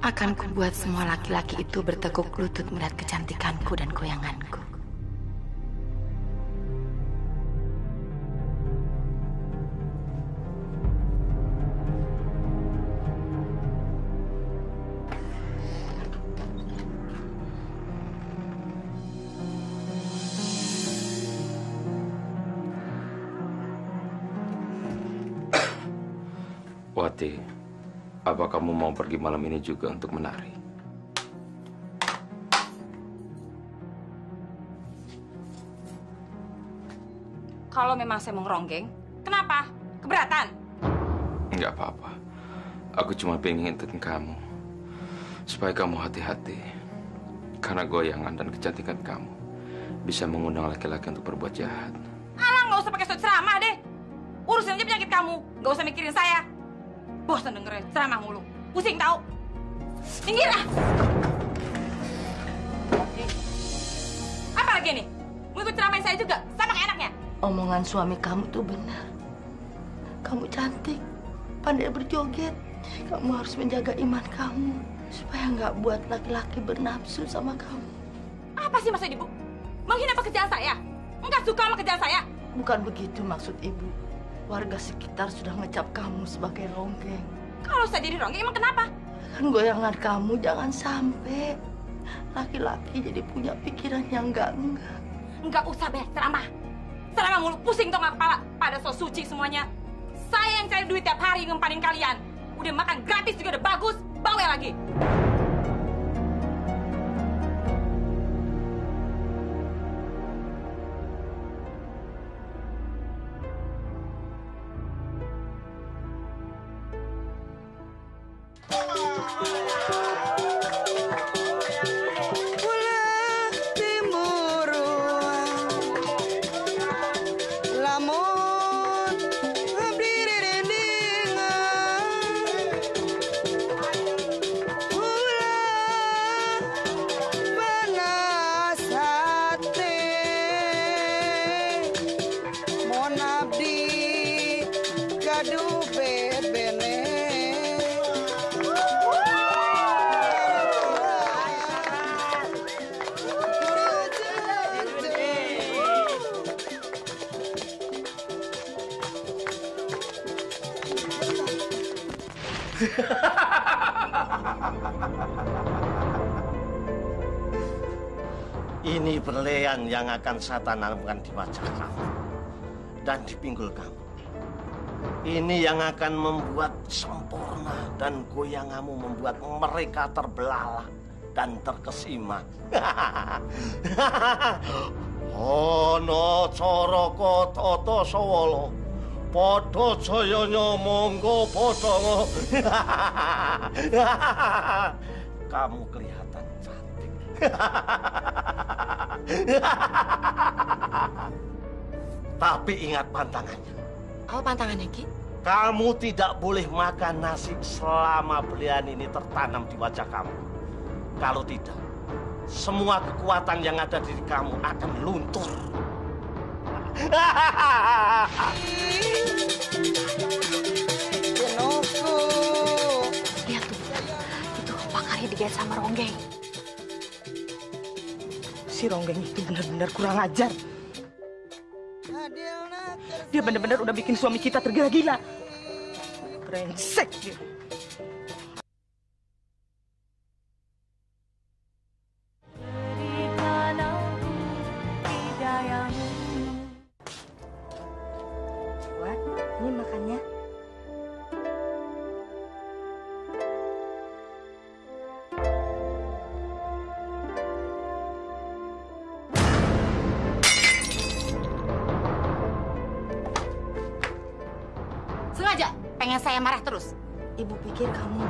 Akan kubuat semua laki-laki itu bertekuk lutut melihat kecantikanku dan goyanganku. Wati, apa kamu mau pergi malam ini juga untuk menari? Kalau memang saya mau ngeronggeng, kenapa? Keberatan? Enggak apa-apa. Aku cuma pengen ingetin kamu. Supaya kamu hati-hati. Karena goyangan dan kecantikan kamu bisa mengundang laki-laki untuk berbuat jahat. Alah, nggak usah pakai ceramah deh. Urusin aja penyakit kamu. Nggak usah mikirin saya. Bosan dengerin ceramah mulu. Pusing tau. Minggir ah. Apa lagi nih? Mau ikut ceramahin saya juga? Sama kayak enaknya. Omongan suami kamu tuh benar. Kamu cantik, pandai berjoget. Kamu harus menjaga iman kamu supaya nggak buat laki-laki bernafsu sama kamu. Apa sih maksud ibu? Menghina pekerjaan saya? Enggak suka sama kerjaan saya? Bukan begitu maksud ibu. Warga sekitar sudah ngecap kamu sebagai ronggeng. Kalau saya jadi ronggeng emang kenapa? Kan goyangan kamu jangan sampai laki-laki jadi punya pikiran yang enggak. Enggak usah deh ceramah. Ceramah mulu pusing tau nggak kepala. Pada so suci semuanya. Saya yang cari duit tiap hari ngempanin kalian. Udah makan gratis juga udah bagus. Bawel lagi. Ini berlian yang akan saya tanamkan di wajah kamu dan di pinggul kamu. Ini yang akan membuat sempurna dan goyanganmu membuat mereka terbelalak dan terkesima. Ana caraka tata sawala, padha jayanya monggo padha. Kamu kelihatan cantik. Tapi ingat pantangannya. Apa pantangannya, Ki? Kamu tidak boleh makan nasi selama belian ini tertanam di wajah kamu. Kalau tidak, semua kekuatan yang ada di diri kamu akan luntur. Lihat tuh, itu pakarnya digait sama ronggeng. Si ronggeng itu benar-benar kurang ajar. Dia benar-benar udah bikin suami kita tergila-gila. Brengsek dia. Buat, ini makannya. Sengaja pengen saya marah terus. Ibu pikir kamu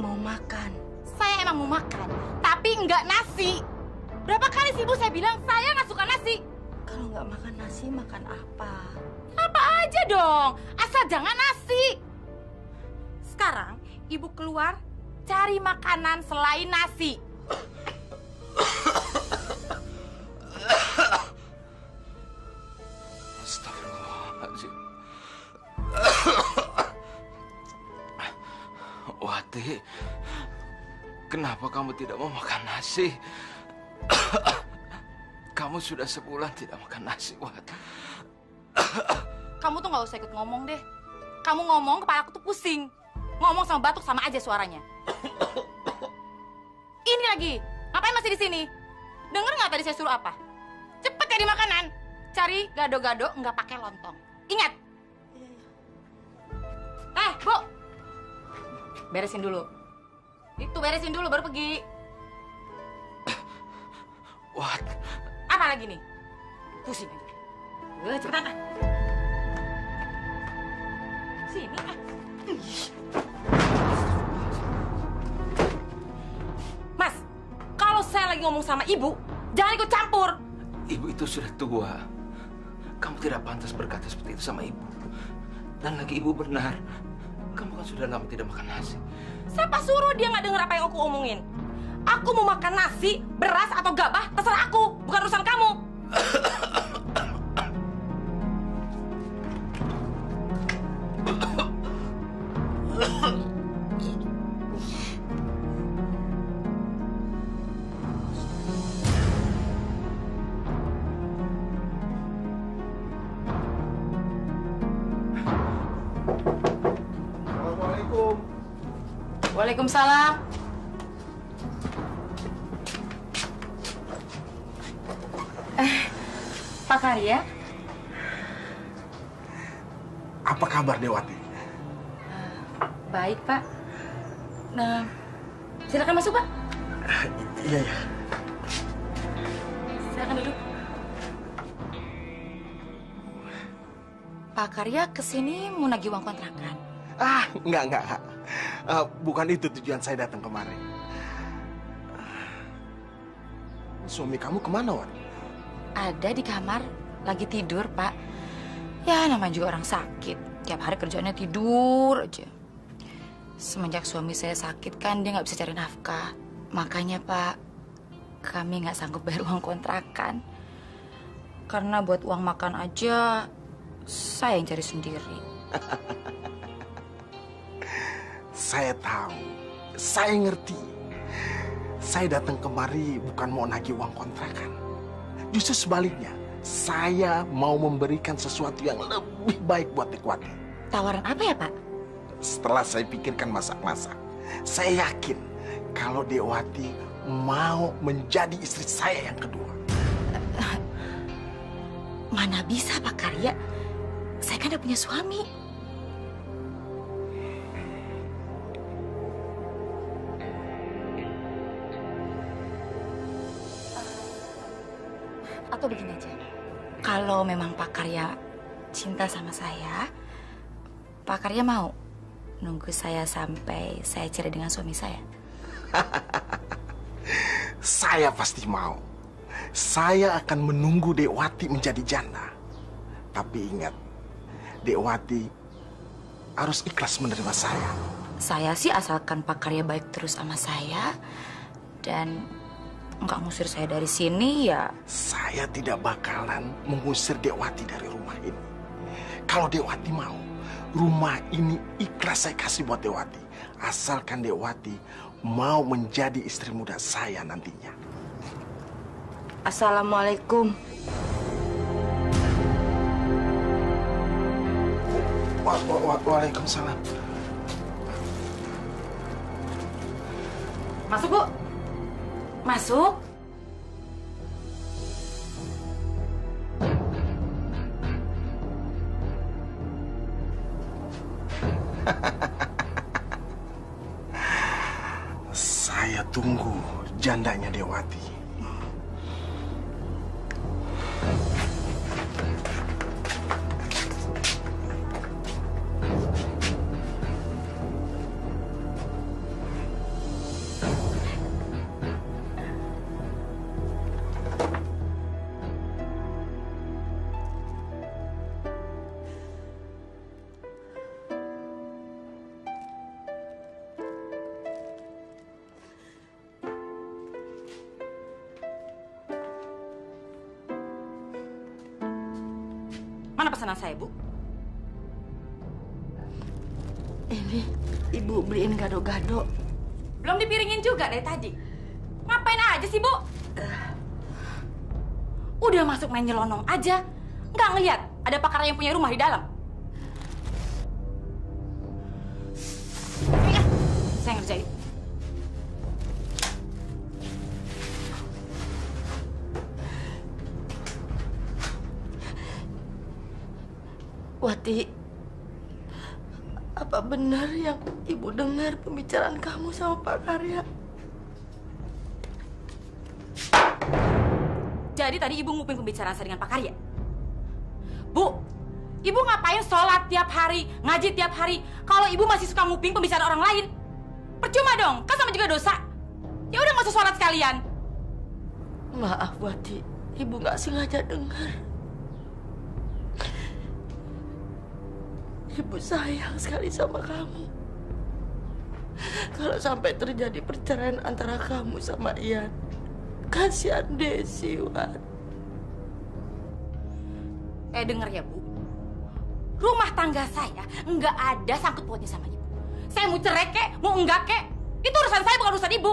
mau makan. Saya emang mau makan, tapi nggak nasi. Berapa kali sih ibu saya bilang saya nggak suka nasi? Kalau nggak makan nasi, makan apa? Apa aja dong, asal jangan nasi. Sekarang ibu keluar cari makanan selain nasi. Astagfirullahaladzim. Wati, Kenapa kamu tidak mau makan nasi? Kamu sudah sebulan tidak makan nasi, Wat. Kamu tuh nggak usah ikut ngomong deh. Kamu ngomong, kepala aku tuh pusing. Ngomong sama batuk sama aja suaranya. Ini lagi, ngapain masih di sini? Dengar nggak tadi saya suruh apa? Cepet cari makanan. Cari gado-gado nggak pakai lontong. Ingat. Bu. Beresin dulu. Itu beresin dulu baru pergi. Wat. Apa lagi nih? Pusing aja. Cepetan ah. Sini ah. Mas, kalau saya lagi ngomong sama ibu, jangan ikut campur. Ibu itu sudah tua. Kamu tidak pantas berkata seperti itu sama ibu. Dan lagi ibu benar. Kamu kan sudah lama tidak makan nasi. Siapa suruh dia nggak dengar apa yang aku omongin? Aku mau makan nasi, beras, atau gabah, terserah aku. Bukan urusan kamu. Assalamualaikum. Waalaikumsalam. Pak Karya? Apa kabar Dewati? Baik, Pak. Nah, silakan masuk, Pak. Iya, ya. Silakan duduk. Pak Karya kesini mau nagih uang kontrakan. Enggak. Bukan itu tujuan saya datang kemarin. Suami kamu kemana, Wan? Ada di kamar, lagi tidur, Pak. Ya, namanya juga orang sakit. Tiap hari kerjaannya tidur aja. Semenjak suami saya sakit kan, dia nggak bisa cari nafkah. Makanya, Pak, kami nggak sanggup bayar uang kontrakan. Karena buat uang makan aja, saya yang cari sendiri. Saya tahu, saya ngerti. Saya datang kemari bukan mau nagih uang kontrakan. Justru sebaliknya, saya mau memberikan sesuatu yang lebih baik buat Dewati. Tawaran apa ya, Pak? Setelah saya pikirkan masak-masak, saya yakin kalau Dewati mau menjadi istri saya yang kedua. Mana bisa, Pak Karya? Saya kan udah punya suami. Atau begini aja, kalau memang Pak Karya cinta sama saya, Pak Karya mau nunggu saya sampai saya cerai dengan suami saya? Saya pasti mau. Saya akan menunggu Dewati menjadi janda. Tapi ingat, Dewati harus ikhlas menerima saya. Saya sih asalkan Pak Karya baik terus sama saya dan nggak ngusir saya dari sini ya. Saya tidak bakalan mengusir Dewati dari rumah ini. Kalau Dewati mau, rumah ini ikhlas saya kasih buat Dewati. Asalkan Dewati mau menjadi istri muda saya nantinya. Assalamualaikum. Waalaikumsalam. Masuk, Bu. Masuk. Saya tunggu jandanya Dewati. Mana pesanan saya, Bu? Ini ibu beliin gado-gado. Belum dipiringin juga dari tadi. Ngapain aja sih, Bu? Udah masuk main nyelonong aja. Nggak ngeliat ada Pak Karya yang punya rumah di dalam. Saya ngerjain. Wati, apa benar yang Ibu dengar pembicaraan kamu sama Pak Karya? Jadi tadi Ibu nguping pembicaraan saya dengan Pak Karya? Bu, Ibu ngapain sholat tiap hari, ngaji tiap hari, kalau Ibu masih suka nguping pembicaraan orang lain? Percuma dong, kan sama juga dosa. Ya udah nggak usah sholat sekalian. Maaf, Wati. Ibu nggak sengaja dengar. Ibu sayang sekali sama kamu. Kalau sampai terjadi perceraian antara kamu sama Ian, kasihan Desi, Wat. Denger ya, Bu. Rumah tangga saya nggak ada sangkut pautnya sama Ibu. Saya mau cerai kek, mau enggak kek, itu urusan saya bukan urusan Ibu.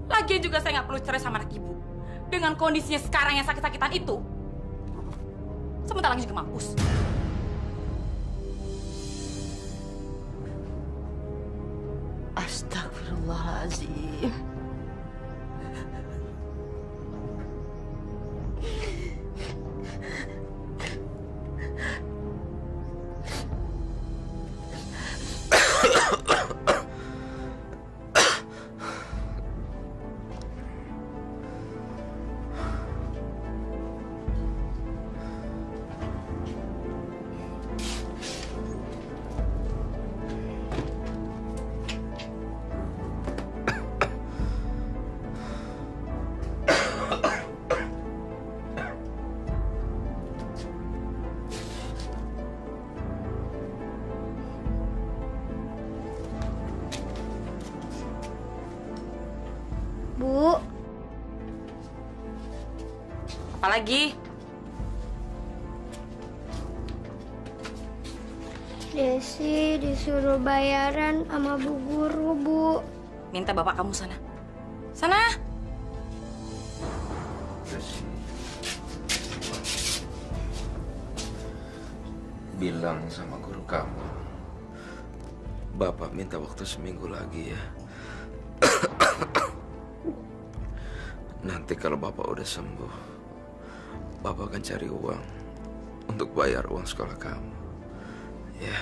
Lagian juga saya nggak perlu cerai sama anak Ibu. Dengan kondisinya sekarang yang sakit-sakitan itu, sebentar lagi juga mampus. Astagfirullahaladzim. Bu. Apalagi? Desi disuruh bayaran sama Bu Guru, Bu. Minta bapak kamu sana. Sana. Bilang sama guru kamu, Bapak minta waktu seminggu lagi ya. Nanti kalau Bapak udah sembuh, Bapak akan cari uang untuk bayar uang sekolah kamu. Ya.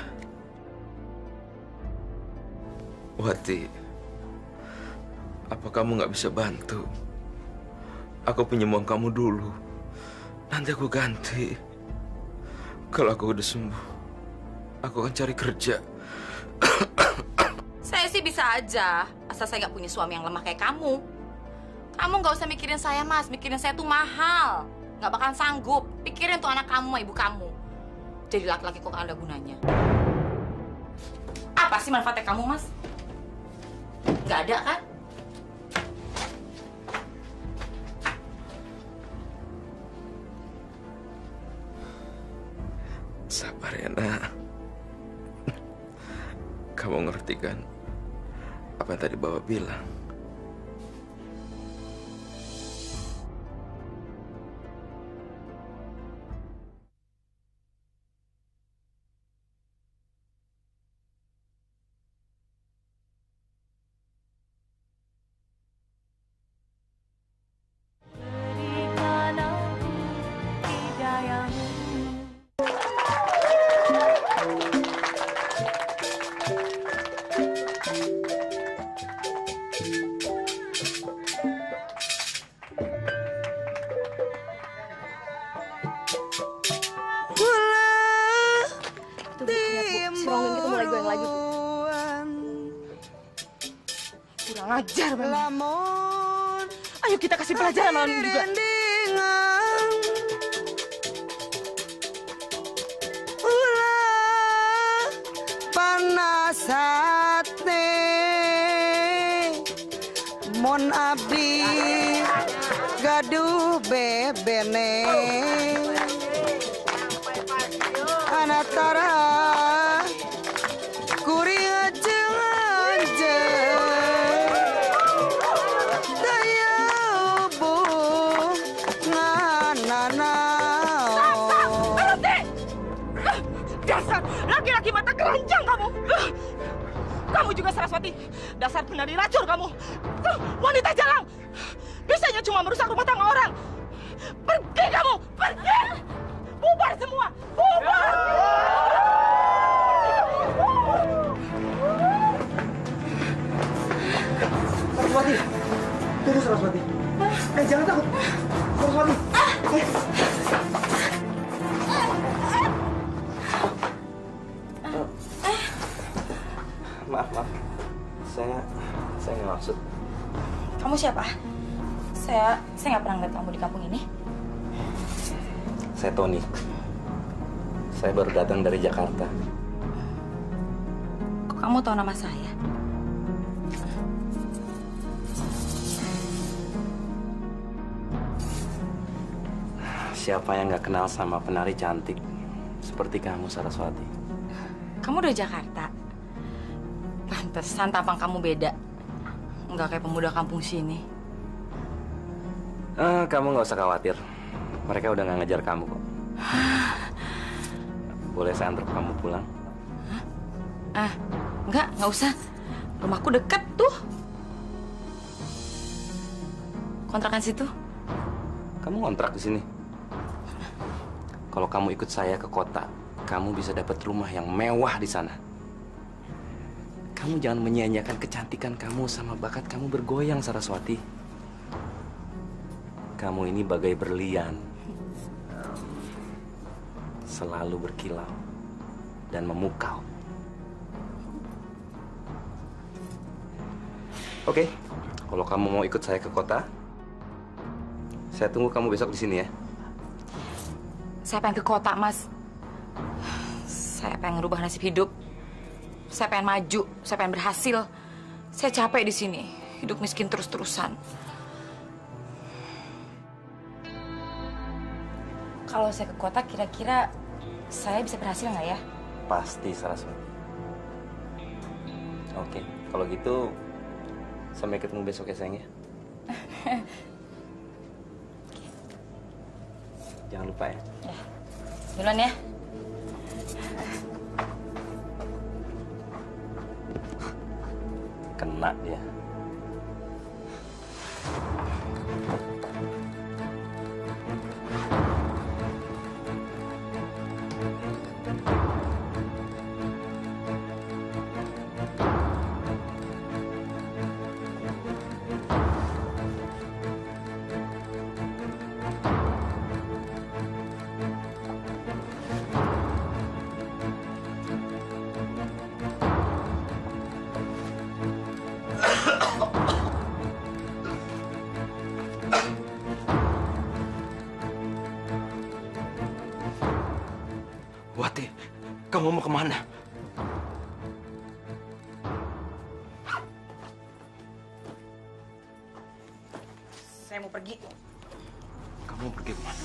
Wati, apa kamu nggak bisa bantu? Aku pinjam uang kamu dulu. Nanti aku ganti. Kalau aku udah sembuh, aku akan cari kerja. Saya sih bisa aja, asal saya nggak punya suami yang lemah kayak kamu. Kamu nggak usah mikirin saya, Mas. Mikirin saya tuh mahal. Nggak bakalan sanggup. Pikirin tuh anak kamu sama ibu kamu. Jadi laki-laki kok nggak ada gunanya. Apa sih manfaatnya kamu, Mas? Nggak ada, kan? Sabar ya, Nak. Kamu ngerti kan apa yang tadi Bapak bilang? Ajar banget. Ayo kita kasih pelajaran lawan juga. Panas hati mon abdi gaduh bebene anatara kuring ajeng-ajeng Kamu juga Saraswati. Dasar penari racun kamu. Wanita jalang. Bisanya cuma merusak rumah tangga orang. Pergi kamu, pergi. Bubar semua, bubar. Saraswati, tunggu Saraswati. Jangan takut. Saraswati. Maaf. Saya nggak maksud. Kamu siapa? Saya nggak pernah ngeliat kamu di kampung ini. Saya Tony. Saya baru datang dari Jakarta. Kok kamu tahu nama saya? Siapa yang nggak kenal sama penari cantik seperti kamu, Saraswati? Kamu dari Jakarta. Pantesan tampang kamu beda. Nggak kayak pemuda kampung sini. Kamu nggak usah khawatir. Mereka udah nggak ngejar kamu kok. Boleh saya antar kamu pulang? Nggak usah. Rumahku deket tuh. Kontrakan situ. Kamu ngontrak di sini? Kalau kamu ikut saya ke kota, kamu bisa dapat rumah yang mewah di sana. Kamu jangan menyia-nyiakan kecantikan kamu sama bakat kamu bergoyang, Saraswati. Kamu ini bagai berlian. Selalu berkilau dan memukau. Oke, kalau kamu mau ikut saya ke kota, saya tunggu kamu besok di sini ya. Saya pengen ke kota, Mas. Saya pengen ngerubah nasib hidup. Saya pengen maju, saya pengen berhasil. Saya capek di sini, hidup miskin terus-terusan. Kalau saya ke kota, kira-kira saya bisa berhasil nggak ya? Pasti, Saraswati. Oke, kalau gitu sampai ketemu besok ya, sayang ya. Jangan lupa ya. Duluan ya. Kena dia. Wati, kamu mau kemana? Saya mau pergi. Kamu mau pergi kemana?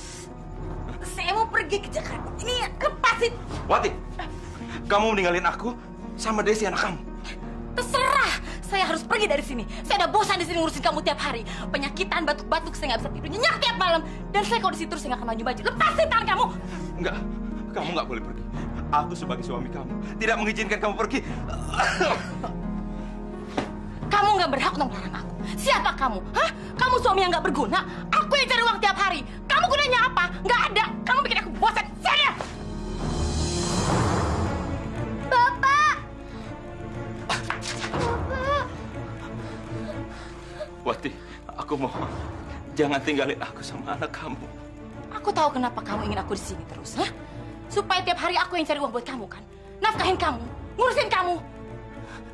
Saya mau pergi ke Jakarta. Ini lepasin. Wati, kamu meninggalin aku sama Desi anak kamu. Terserah. Saya harus pergi dari sini. Saya udah bosan di sini ngurusin kamu tiap hari. Penyakitan, batuk-batuk, saya nggak bisa tidur nyenyak tiap malam. Dan saya kalau di situ saya nggak akan maju-maju. Lepasin tangan kamu. Enggak, kamu nggak boleh pergi. Aku sebagai suami kamu tidak mengizinkan kamu pergi. Kamu nggak berhak untuk melarang aku. Siapa kamu? Hah? Kamu suami yang nggak berguna. Aku yang cari uang tiap hari. Kamu gunanya apa? Nggak ada. Kamu bikin aku bosan. Sana. Bapak! Wati, aku mohon jangan tinggalin aku sama anak kamu. Aku tahu kenapa kamu ingin aku di sini terus, hah? Supaya tiap hari aku yang cari uang buat kamu kan? Nafkahin kamu, ngurusin kamu.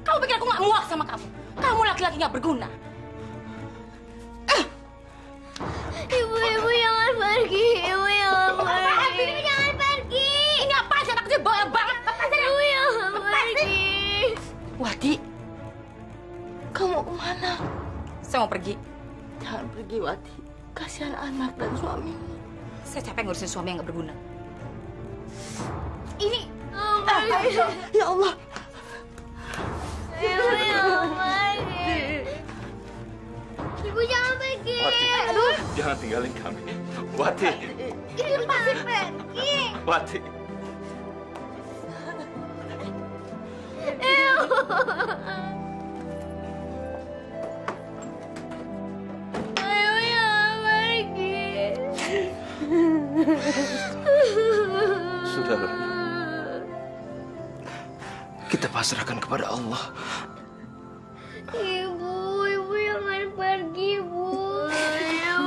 Kamu pikir aku nggak muak sama kamu? Kamu laki-laki nggak berguna. Ibu jangan pergi. Ibu jangan pergi. Ibu jangan pergi. Ini apa sih anak kecil bohong banget? Ibu jangan pergi. Wati, kamu kemana? Saya mau pergi. Jangan pergi, Wati. Kasihan anak dan suamimu. Saya capek ngurusin suami yang nggak berguna. Ini. Ya Allah. Ibu jangan pergi. Ibu jangan pergi. Wati, jangan tinggalin kami. Wati, Ibu pasti pergi. Wati. Ibu. Ayo jangan pergi. Sudahlah. Kita pasrahkan kepada Allah. Ibu jangan pergi, Bu. Ayo.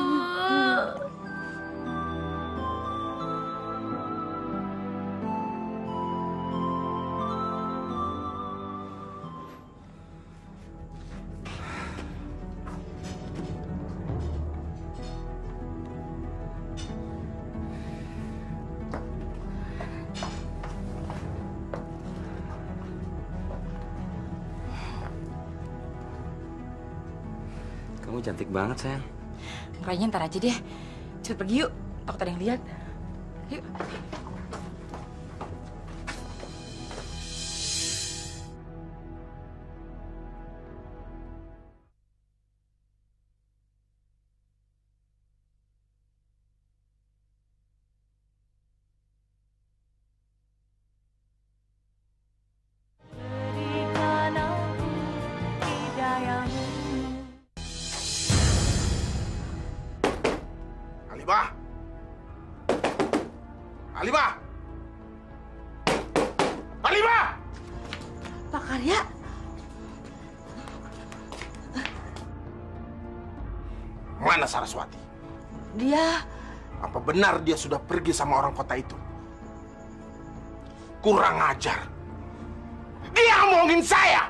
Kamu cantik banget, sayang. Kayaknya ntar aja deh. Cepet pergi yuk. Takut ada yang lihat. Yuk. Halimah! Halimah! Halimah! Pak Karya, Mana Saraswati? dia Apa benar dia sudah pergi sama orang kota itu? Kurang ajar. Dia ngomongin saya.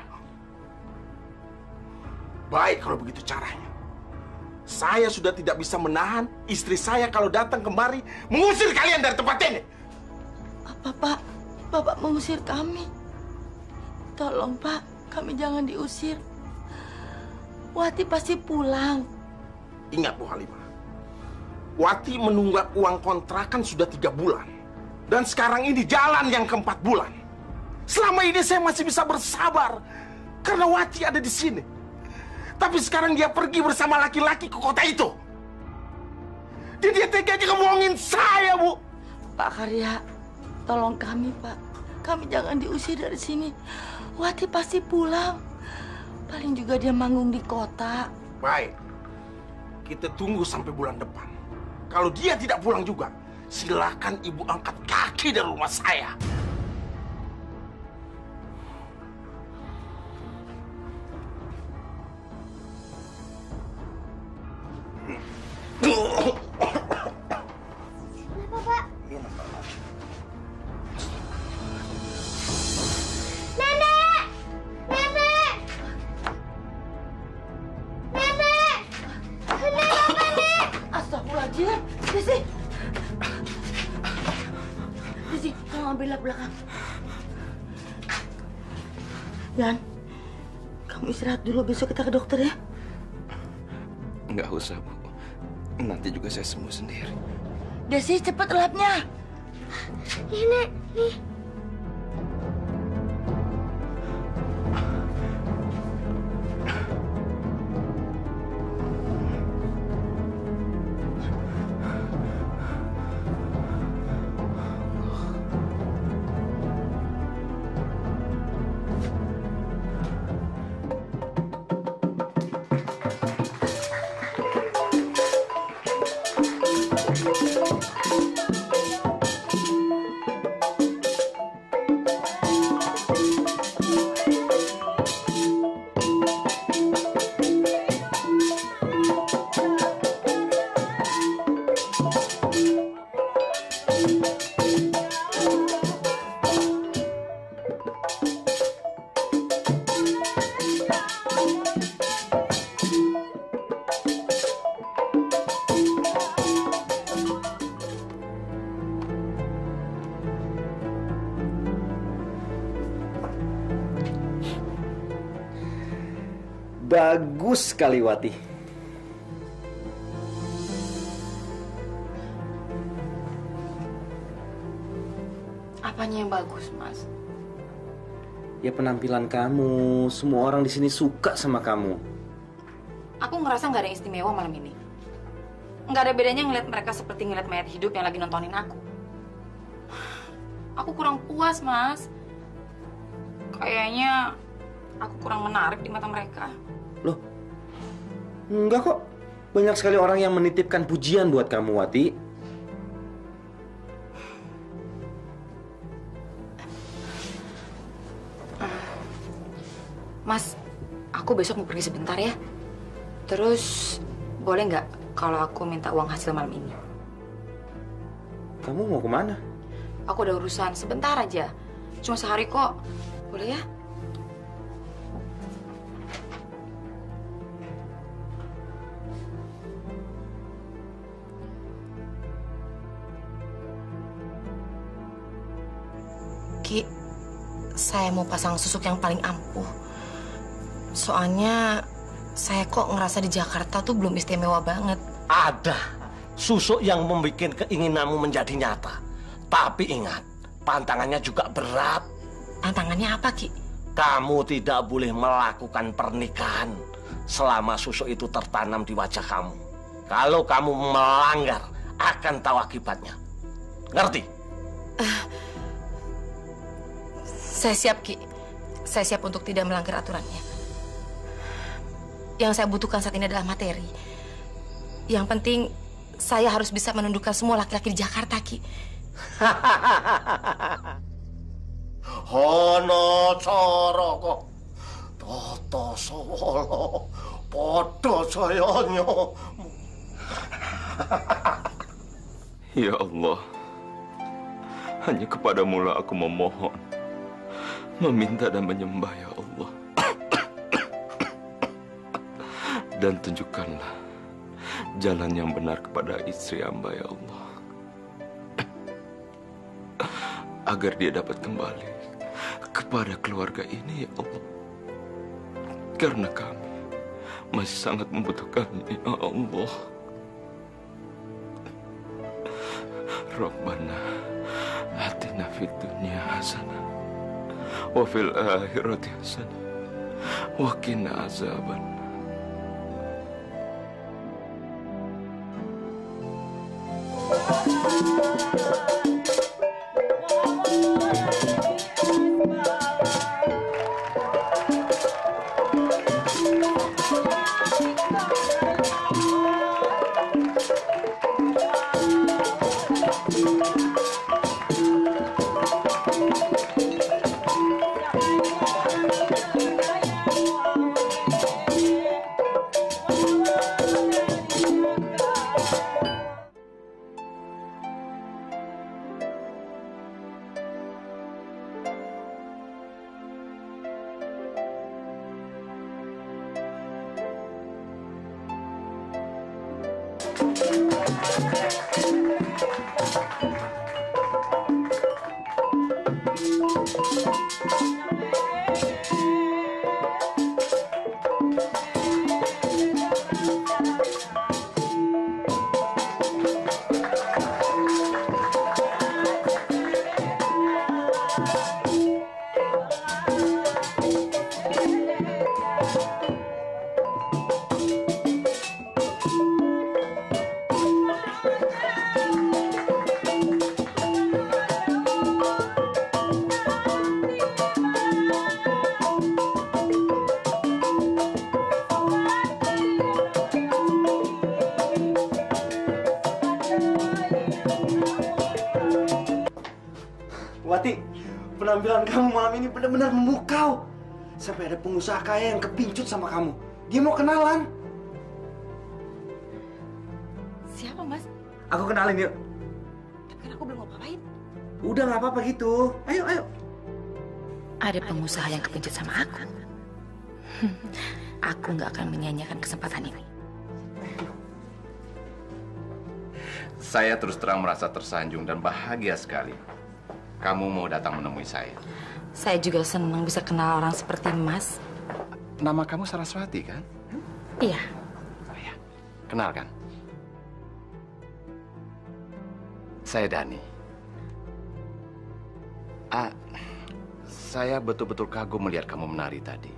Baik kalau begitu caranya. Saya sudah tidak bisa menahan istri saya kalau datang kemari mengusir kalian dari tempat ini. apa Pak? Bapak mengusir kami. Tolong Pak, kami jangan diusir. Wati pasti pulang. Ingat Bu Halimah, Wati menunggak uang kontrakan sudah 3 bulan. Dan sekarang ini jalan yang ke-4 bulan. Selama ini saya masih bisa bersabar karena Wati ada di sini. Tapi sekarang dia pergi bersama laki-laki ke kota itu. Dan dia tega aja ngomongin saya, Bu. Pak Karya, tolong kami Pak. Kami jangan diusir dari sini. Wati pasti pulang. Paling juga dia manggung di kota. Baik, kita tunggu sampai bulan depan. Kalau dia tidak pulang juga, silakan Ibu angkat kaki dari rumah saya. Kenapa, Pak? Nenek! Nenek! Nenek! Kenapa, Nek? Astagfirullahaladzim. Desi. Desi, tolong ambillah belakang. Yan, kamu istirahat dulu. Besok kita ke dokter ya. Nggak usah, Bu. Nanti juga saya sembuh sendiri. Desi, cepet lapnya. Nenek, nih. Bagus sekali, Wati. Apanya yang bagus, Mas? Ya penampilan kamu, semua orang di sini suka sama kamu. Aku ngerasa nggak ada yang istimewa malam ini. Nggak ada bedanya ngeliat mereka seperti ngeliat mayat hidup yang lagi nontonin aku. Aku kurang puas, Mas. Kayaknya aku kurang menarik di mata mereka. Loh, enggak kok. Banyak sekali orang yang menitipkan pujian buat kamu, Wati. Mas, aku besok mau pergi sebentar ya. Terus, boleh nggak kalau aku minta uang hasil malam ini? Kamu mau kemana? Aku ada urusan sebentar aja. Cuma sehari kok. Boleh ya? Ki, saya mau pasang susuk yang paling ampuh. Soalnya saya kok ngerasa di Jakarta tuh belum istimewa banget. Ada susuk yang membuat keinginanmu menjadi nyata. Tapi ingat, pantangannya juga berat. Tantangannya apa, Ki? Kamu tidak boleh melakukan pernikahan selama susuk itu tertanam di wajah kamu. Kalau kamu melanggar, akan tahu akibatnya. Ngerti? Saya siap, Ki. Saya siap untuk tidak melanggar aturannya. Yang saya butuhkan saat ini adalah materi. Yang penting, saya harus bisa menundukkan semua laki-laki di Jakarta, Ki. Hono coro kok Toto Solo Podo Joyonyo. Ya Allah, hanya kepadamu lah aku memohon, meminta dan menyembah ya Allah. Dan tunjukkanlah jalan yang benar kepada istri hamba ya Allah, agar dia dapat kembali kepada keluarga ini ya Allah. Karena kami masih sangat membutuhkannya ya Allah. Rabbana atina fid dunya hasanah wa fil akhirati hasanah wa qina azaban. Wati, penampilan kamu malam ini benar-benar memukau. Sampai ada pengusaha kaya yang kepincut sama kamu. Dia mau kenalan. Siapa, Mas? Aku kenalin yuk. Tapi kan aku belum ngapain. Udah nggak apa-apa gitu. Ayo, ayo. Ada pengusaha yang kepincut sama aku. Aku nggak akan menyanyiakan kesempatan ini. Saya terus terang merasa tersanjung dan bahagia sekali kamu mau datang menemui saya. Saya juga senang bisa kenal orang seperti Mas. Nama kamu Saraswati, kan? Iya. Oh ya, kenalkan. Saya Dani. Saya betul-betul kagum melihat kamu menari tadi.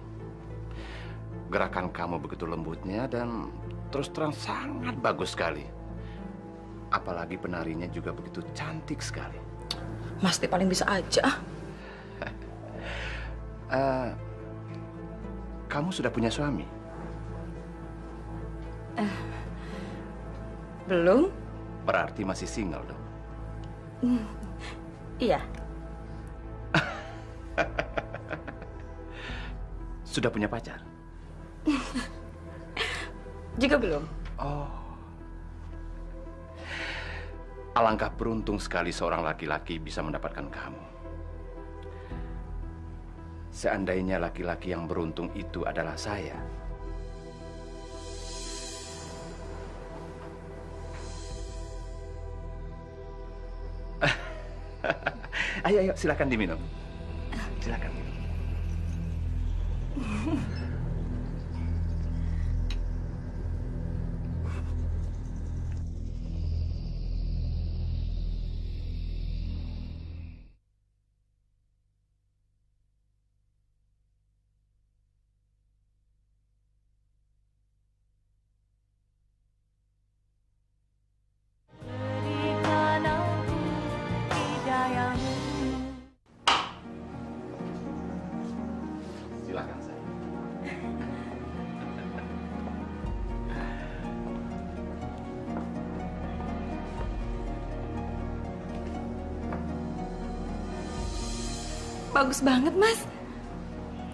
Gerakan kamu begitu lembutnya dan terus terang sangat bagus sekali. Apalagi penarinya juga begitu cantik sekali. Mas, dia paling bisa aja. kamu sudah punya suami? Belum. Berarti masih single dong? Iya. Sudah punya pacar? Juga belum. Oh. Alangkah beruntung sekali seorang laki-laki bisa mendapatkan kamu. Seandainya laki-laki yang beruntung itu adalah saya. Ayo, silakan diminum. Silakan minum. Silakan saya. Bagus banget, Mas.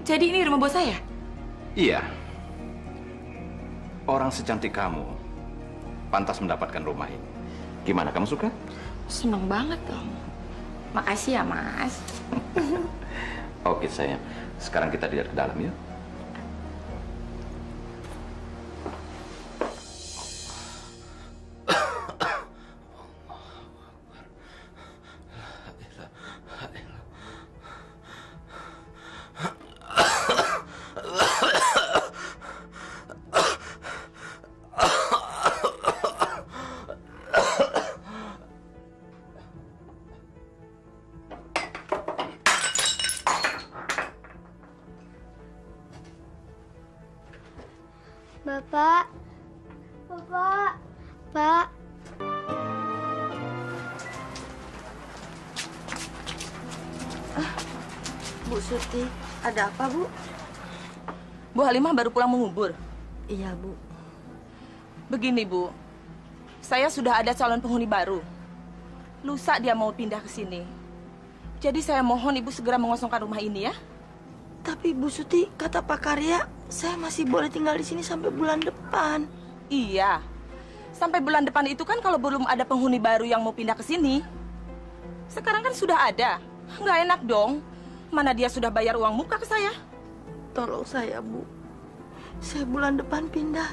Jadi ini rumah bos saya? Iya. Orang secantik kamu pantas mendapatkan rumah ini. Gimana, kamu suka? Seneng banget dong. Makasih ya, Mas. Oke, sayang. Sekarang kita lihat ke dalam, ya. Bapak, Pak. Bu Suti, ada apa, Bu? Bu Halimah baru pulang mengubur? Iya, Bu. Begini, Bu. Saya sudah ada calon penghuni baru. Lusa dia mau pindah ke sini. Jadi saya mohon Ibu segera mengosongkan rumah ini, ya. Tapi Bu Suti, kata Pak Karya, saya masih boleh tinggal di sini sampai bulan depan. Iya. Sampai bulan depan itu kan kalau belum ada penghuni baru yang mau pindah ke sini. Sekarang kan sudah ada. Nggak enak dong. Mana dia sudah bayar uang muka ke saya. Tolong saya, Bu. Saya bulan depan pindah.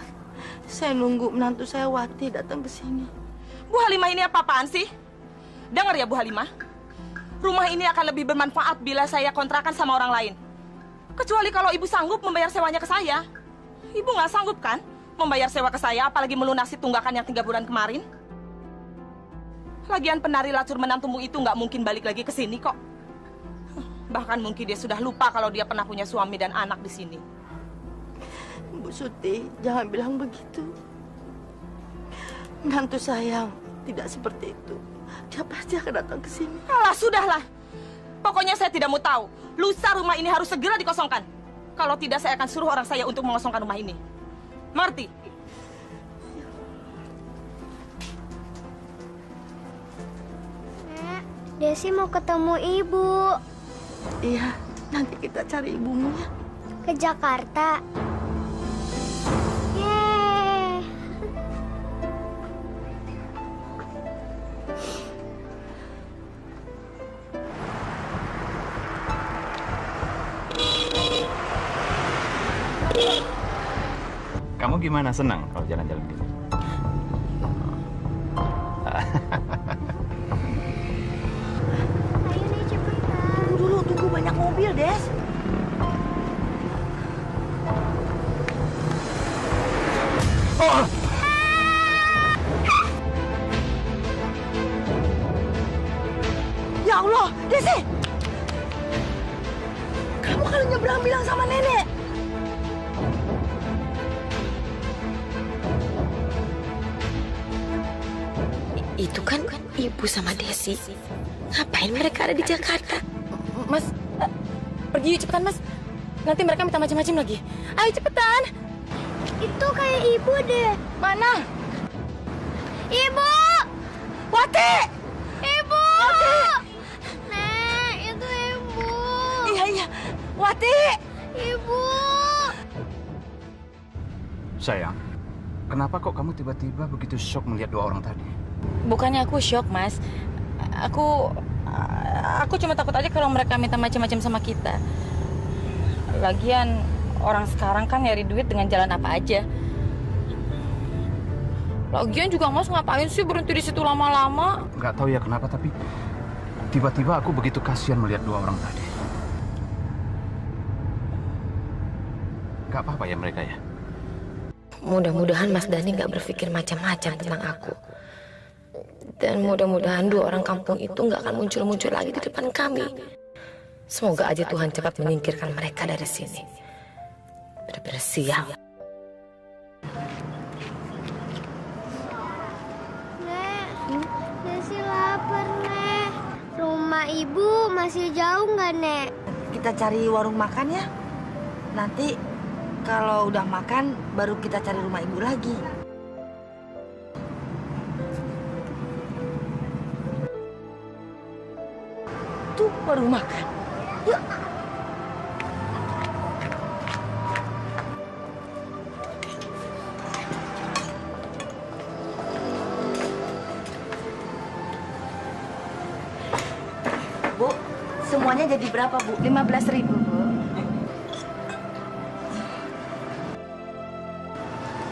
Saya nunggu menantu saya Wati datang ke sini. Bu Halimah ini apa-apaan sih? Dengar ya, Bu Halimah. Rumah ini akan lebih bermanfaat bila saya kontrakan sama orang lain. Kecuali kalau Ibu sanggup membayar sewanya ke saya. Ibu nggak sanggup kan membayar sewa ke saya, apalagi melunasi tunggakan yang 3 bulan kemarin? Lagian penari lacur menantumu itu nggak mungkin balik lagi ke sini kok. Bahkan mungkin dia sudah lupa kalau dia pernah punya suami dan anak di sini. Bu Suti, jangan bilang begitu. Menantu sayang tidak seperti itu. Dia pasti akan datang ke sini. Alah, sudahlah. Pokoknya saya tidak mau tahu. Lusa rumah ini harus segera dikosongkan. Kalau tidak, saya akan suruh orang saya untuk mengosongkan rumah ini. Mengerti? Nek, Desi mau ketemu Ibu. Iya, nanti kita cari ibumu ya. Ke Jakarta. Yeay. Kamu gimana, senang kalau jalan-jalan gitu? Ayo nih cepetan. Tunggu dulu, tunggu banyak mobil, Des. Oh! Ya Allah, Desi! Kamu kalau nyebrang bilang sama nenek. Itu kan Ibu sama Desi. Ngapain mereka ada di Jakarta? Mas, pergi yuk cepetan, Mas. Nanti mereka minta macam-macam lagi. Ayo cepetan. Itu kayak ibu deh. Mana? Ibu! Wati! Ibu! Wati! Nek, itu ibu. Iya. Wati! Ibu! Sayang, kenapa kok kamu tiba-tiba begitu shock melihat dua orang tadi? Bukannya aku shock, Mas. Aku cuma takut aja kalau mereka minta macam-macam sama kita. Lagian orang sekarang kan nyari duit dengan jalan apa aja. Lagian juga Mas ngapain sih berhenti di situ lama-lama? Nggak tahu ya kenapa, tapi tiba-tiba aku begitu kasihan melihat dua orang tadi. Nggak apa-apa ya mereka ya? Mudah-mudahan Mas Dhani nggak berpikir macam-macam tentang aku. Dan mudah-mudahan dua orang kampung itu nggak akan muncul-muncul lagi di depan kami. Semoga aja Tuhan cepat menyingkirkan mereka dari sini. Bener-bener sial. Nek, Desi lapar, Nek. Rumah ibu masih jauh nggak, Nek? Kita cari warung makan ya. Nanti kalau udah makan, baru kita cari rumah ibu lagi. Tuh, warung makan. Yuk. Bu, semuanya jadi berapa, Bu? 15.000, Bu.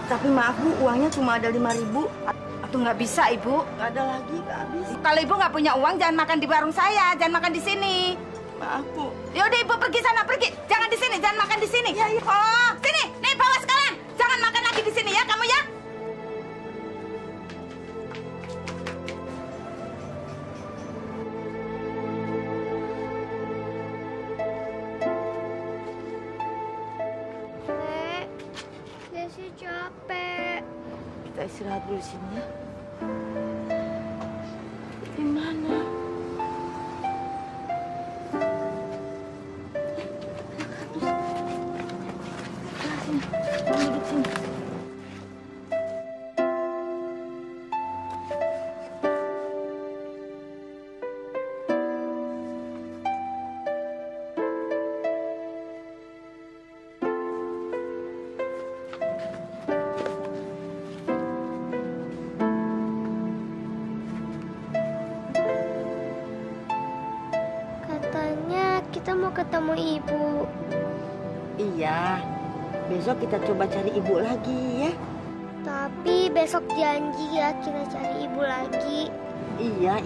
Tapi maaf, Bu, uangnya cuma ada 5.000. Atau nggak bisa, Ibu? Nggak ada lagi, nggak habis. Kalau Ibu nggak punya uang, jangan makan di warung saya, jangan makan di sini. Maaf, Bu. Yaudah, Ibu pergi sana, pergi. Jangan di sini, jangan makan di sini. Iya, iya. Oh, sini, nih bawa sekalian. Jangan makan lagi di sini ya, kamu ya. Nek, Desi capek. Kita istirahat dulu sini ya. Di mana? Sini, kamu duduk sini. Katanya kita mau ketemu ibu. Iya, besok kita coba cari ibu lagi ya. Tapi besok janji ya kita cari ibu lagi. Iya.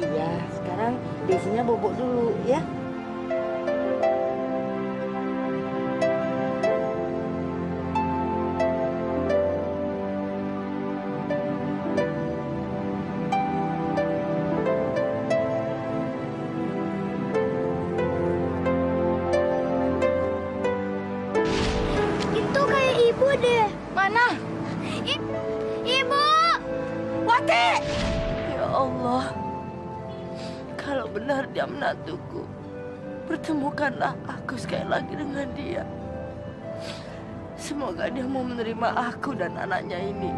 Sekarang Desinya bobok dulu ya. Itu kayak ibu deh. Mana? Ibu! Wati! Ya Allah, kalau benar dia menantuku, pertemukanlah aku sekali lagi dengan dia. Semoga dia mau menerima aku dan anaknya ini.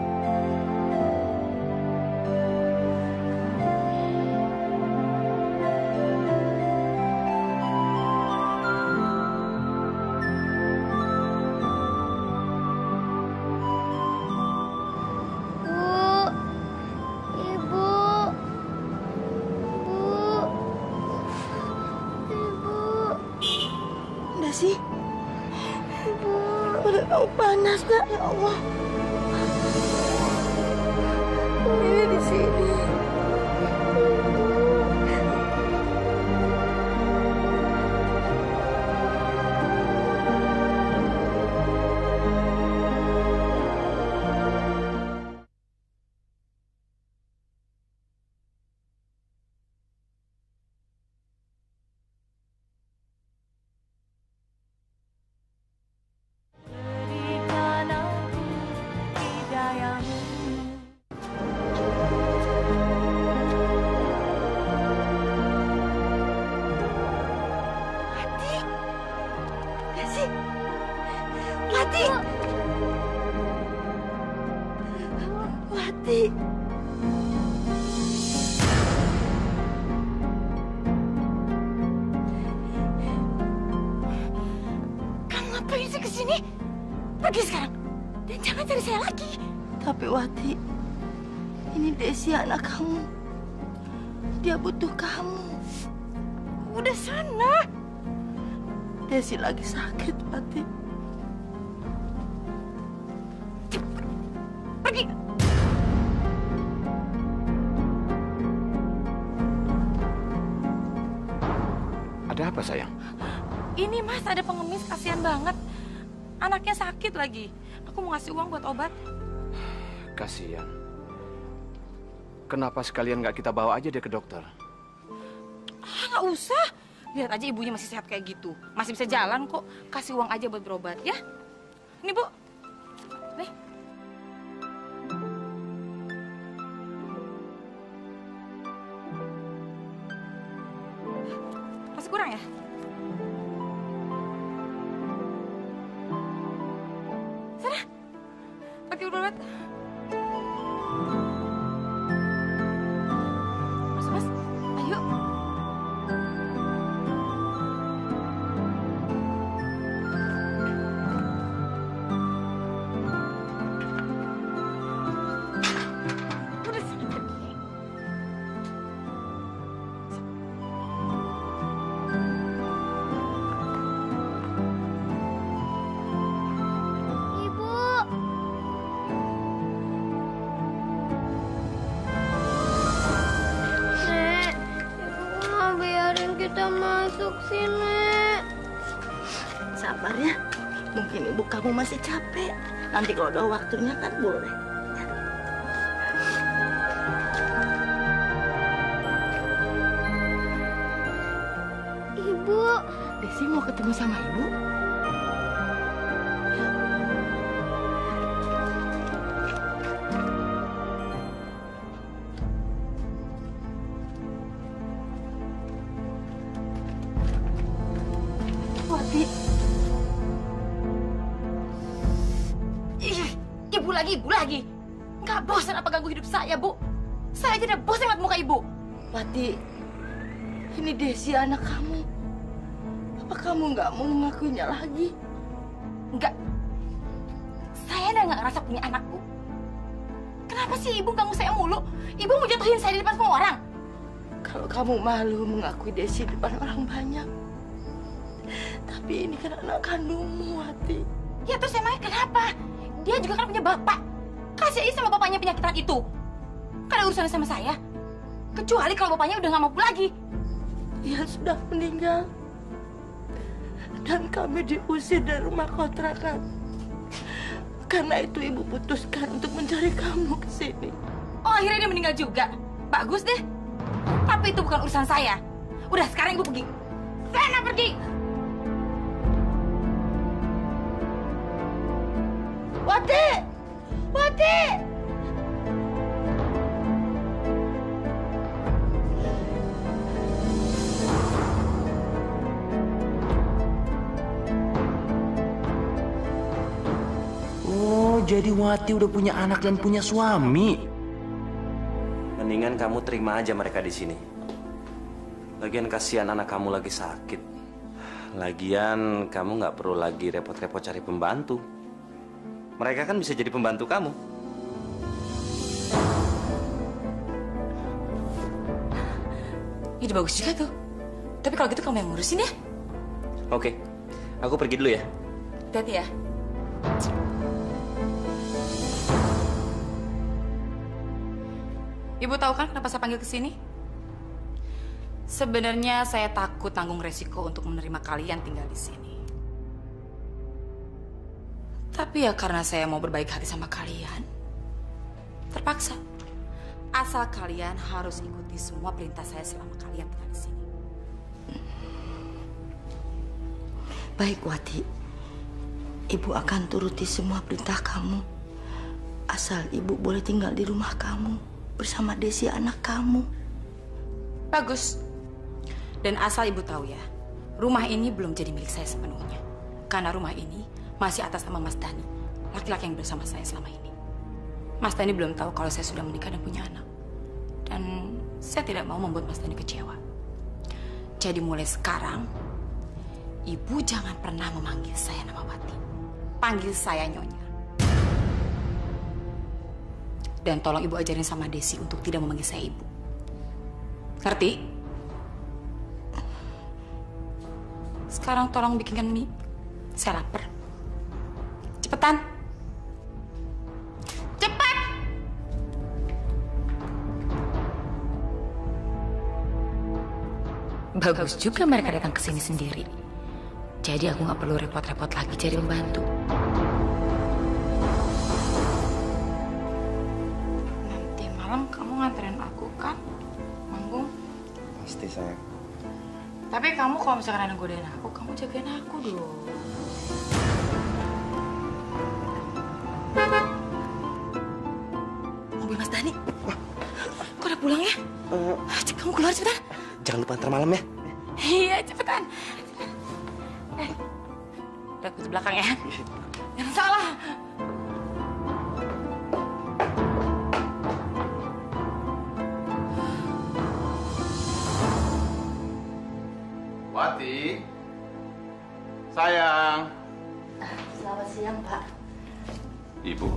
Sih, perut kamu panas, Nak. Ya Allah, ini di sini. Wati. Wati. Kamu ngapain sih kesini? Pergi sekarang. Dan jangan cari saya lagi. Tapi Wati, ini Desi anak kamu. Dia butuh kamu. Udah sana. Desi lagi sakit, Wati. Pergi. Ada apa, sayang? Ini Mas, ada pengemis, kasihan banget. Anaknya sakit lagi. Aku mau ngasih uang buat obat. Kasihan. Kenapa sekalian nggak kita bawa aja dia ke dokter? Nggak usah. Lihat aja ibunya masih sehat kayak gitu. Masih bisa jalan kok. Kasih uang aja buat berobat, ya. Ini, Bu. Nih. Masih kurang ya? Sana. Pakai berobat. Mas. Ayo. Kita masuk sini. Sabar ya. Mungkin ibu kamu masih capek. Nanti kalau udah waktunya kan boleh. Ibu. Desi mau ketemu sama ibu. Ibu lagi. Nggak bosan apa ganggu hidup saya, Bu? Saya aja udah bosan ngeliat muka ibu. Wati, ini Desi anak kamu. Apa kamu nggak mau mengakuinya lagi? Nggak. Saya udah nggak ngerasa punya anak, Bu. Kenapa sih ibu ganggu saya mulu? Ibu mau jatuhin saya di depan semua orang. Kalau kamu malu mengakui Desi di depan orang banyak. Tapi ini kan anak kandungmu, Wati. Ya terus emangnya kenapa? Dia juga kan punya bapak. Kasih aja sama bapaknya penyakitan itu. Kan ada urusannya sama saya. Kecuali kalau bapaknya udah nggak mampu lagi. Dia sudah meninggal. Dan kami diusir dari rumah kontrakan. Karena itu ibu putuskan untuk mencari kamu ke sini. Oh, akhirnya dia meninggal juga. Bagus deh. Tapi itu bukan urusan saya. Udah, sekarang ibu pergi. Sana pergi. Wati! Wati! Oh, jadi Wati udah punya anak dan punya suami. Mendingan kamu terima aja mereka di sini. Lagian kasihan anak kamu lagi sakit. Lagian kamu nggak perlu lagi repot-repot cari pembantu. Mereka kan bisa jadi pembantu kamu. Ide bagus juga tuh. Tapi kalau gitu kamu yang ngurusin ya. Oke, aku pergi dulu ya. Hati-hati ya. Ibu tahu kan kenapa saya panggil ke sini? Sebenarnya saya takut tanggung resiko untuk menerima kalian tinggal di sini. Tapi ya karena saya mau berbaik hati sama kalian, terpaksa. Asal kalian harus ikuti semua perintah saya selama kalian tinggal di sini. Baik, Wati. Ibu akan turuti semua perintah kamu. Asal ibu boleh tinggal di rumah kamu bersama Desi anak kamu. Bagus. Dan asal ibu tahu ya, rumah ini belum jadi milik saya sepenuhnya. Karena rumah ini masih atas nama Mas Dhani, laki-laki yang bersama saya selama ini. Mas Dhani belum tahu kalau saya sudah menikah dan punya anak. Dan saya tidak mau membuat Mas Dhani kecewa. Jadi mulai sekarang, Ibu jangan pernah memanggil saya nama Wati. Panggil saya Nyonya. Dan tolong Ibu ajarin sama Desi untuk tidak memanggil saya Ibu. Ngerti? Sekarang tolong bikinkan mie. Saya lapar. Cepetan. Cepat! Bagus juga mereka datang ke sini sendiri. Jadi aku nggak perlu repot-repot lagi cari pembantu. Nanti malam kamu nganterin aku kan, manggung? Pasti sayang. Tapi kamu kalau misalkan ada godain aku, kamu jagain aku dong. Mobil Mas Dhani. Kok udah pulang ya? Cep, kamu keluar cepetan. Jangan lupa antar malam ya. Iya, cepetan. Udah ke belakang ya. Jangan salah. Wati, sayang. Selamat siang, Pak. Ibu.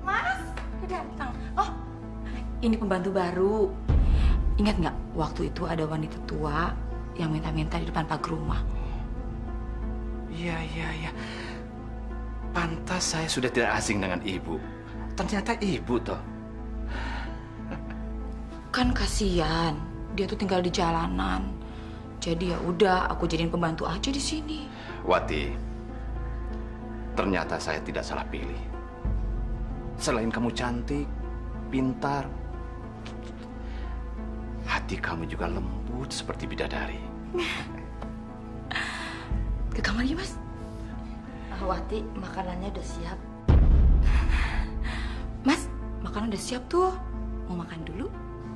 Mas, udah datang. Oh, ini pembantu baru. Ingat nggak, waktu itu ada wanita tua yang minta-minta di depan pagar rumah. Iya. Pantas saya sudah tidak asing dengan ibu. Ternyata ibu toh. Kan kasihan, dia tuh tinggal di jalanan. Jadi ya udah, aku jadiin pembantu aja di sini. Wati, ternyata saya tidak salah pilih. Selain kamu cantik, pintar, hati kamu juga lembut seperti bidadari. Ke kamar ya, Mas. Wati, makanannya udah siap. Mas, makanan udah siap tuh. Mau makan dulu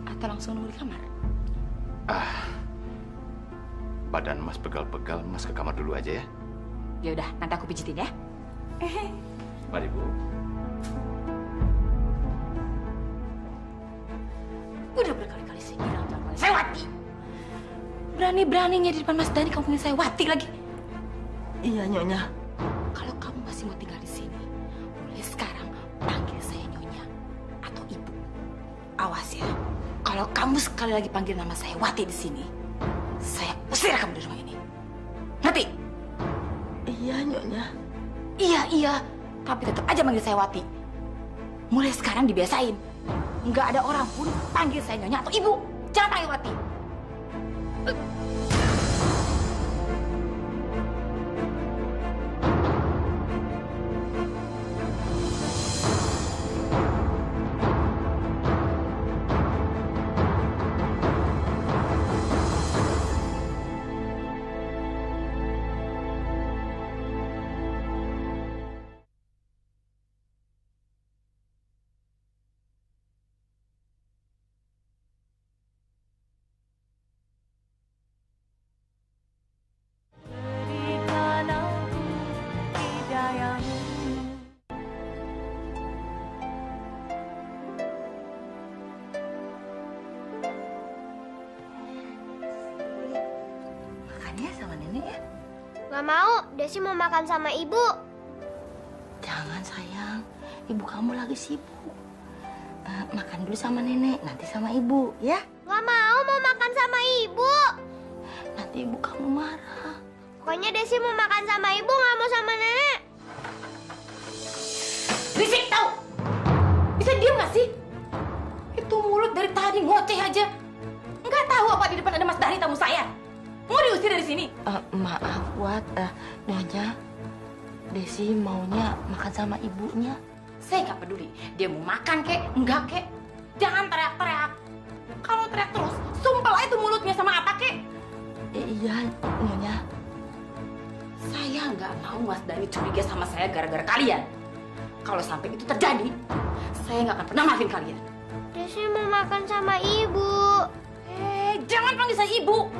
atau langsung nunggu di kamar? Badan Mas pegal-pegal, Mas ke kamar dulu aja ya. Ya udah, nanti aku pijitin ya. Mari, Bu. Udah berkali-kali saya bilang jangan panggil saya Wati. Berani-beraninya di depan Mas Dhani kamu panggil saya Wati lagi. Iya, Nyonya. Kalau kamu masih mau tinggal di sini, mulai sekarang panggil saya Nyonya atau Ibu. Awas ya, kalau kamu sekali lagi panggil nama saya Wati di sini, saya usir kamu dari rumah ini. Ngerti? Iya, Nyonya. Iya, tapi tetap aja manggil saya Wati. Mulai sekarang dibiasain. Nggak ada orang pun panggil saya Nyonya atau Ibu. Jangan panggil Wati. Gak mau, Desi mau makan sama ibu. Jangan sayang, ibu kamu lagi sibuk. Makan dulu sama nenek, nanti sama ibu, ya? Gak mau makan sama ibu. Nanti ibu kamu marah. Pokoknya Desi mau makan sama ibu, gak mau sama nenek. Berisik tau! Bisa diem gak sih? Itu mulut dari tadi ngoceh aja. Nggak tahu apa di depan ada Mas Dhani tamu saya. Mau diusir dari sini? Maaf, Wat. Nyonya, Desi maunya makan sama ibunya. Saya nggak peduli. Dia mau makan kek, enggak kek. Jangan teriak-teriak. Kalau teriak terus, sumpel aja tuh mulutnya sama apa kek. Iya, Nyonya. Saya nggak mau Mas Dhani curiga sama saya gara-gara kalian. Kalau sampai itu terjadi, saya nggak akan pernah maafin kalian. Desi mau makan sama ibu. Jangan panggil saya ibu.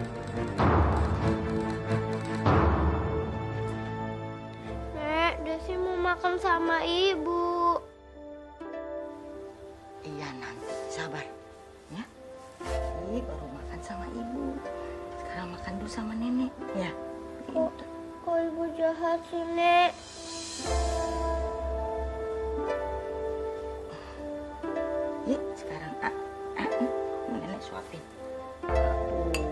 Desi mau makan sama ibu. Iya nanti, sabar. Ya. Ini baru makan sama ibu. Sekarang makan dulu sama nenek. Ya. Kok ibu jahat sih, Nek? Yuk, sekarang nenek suapin.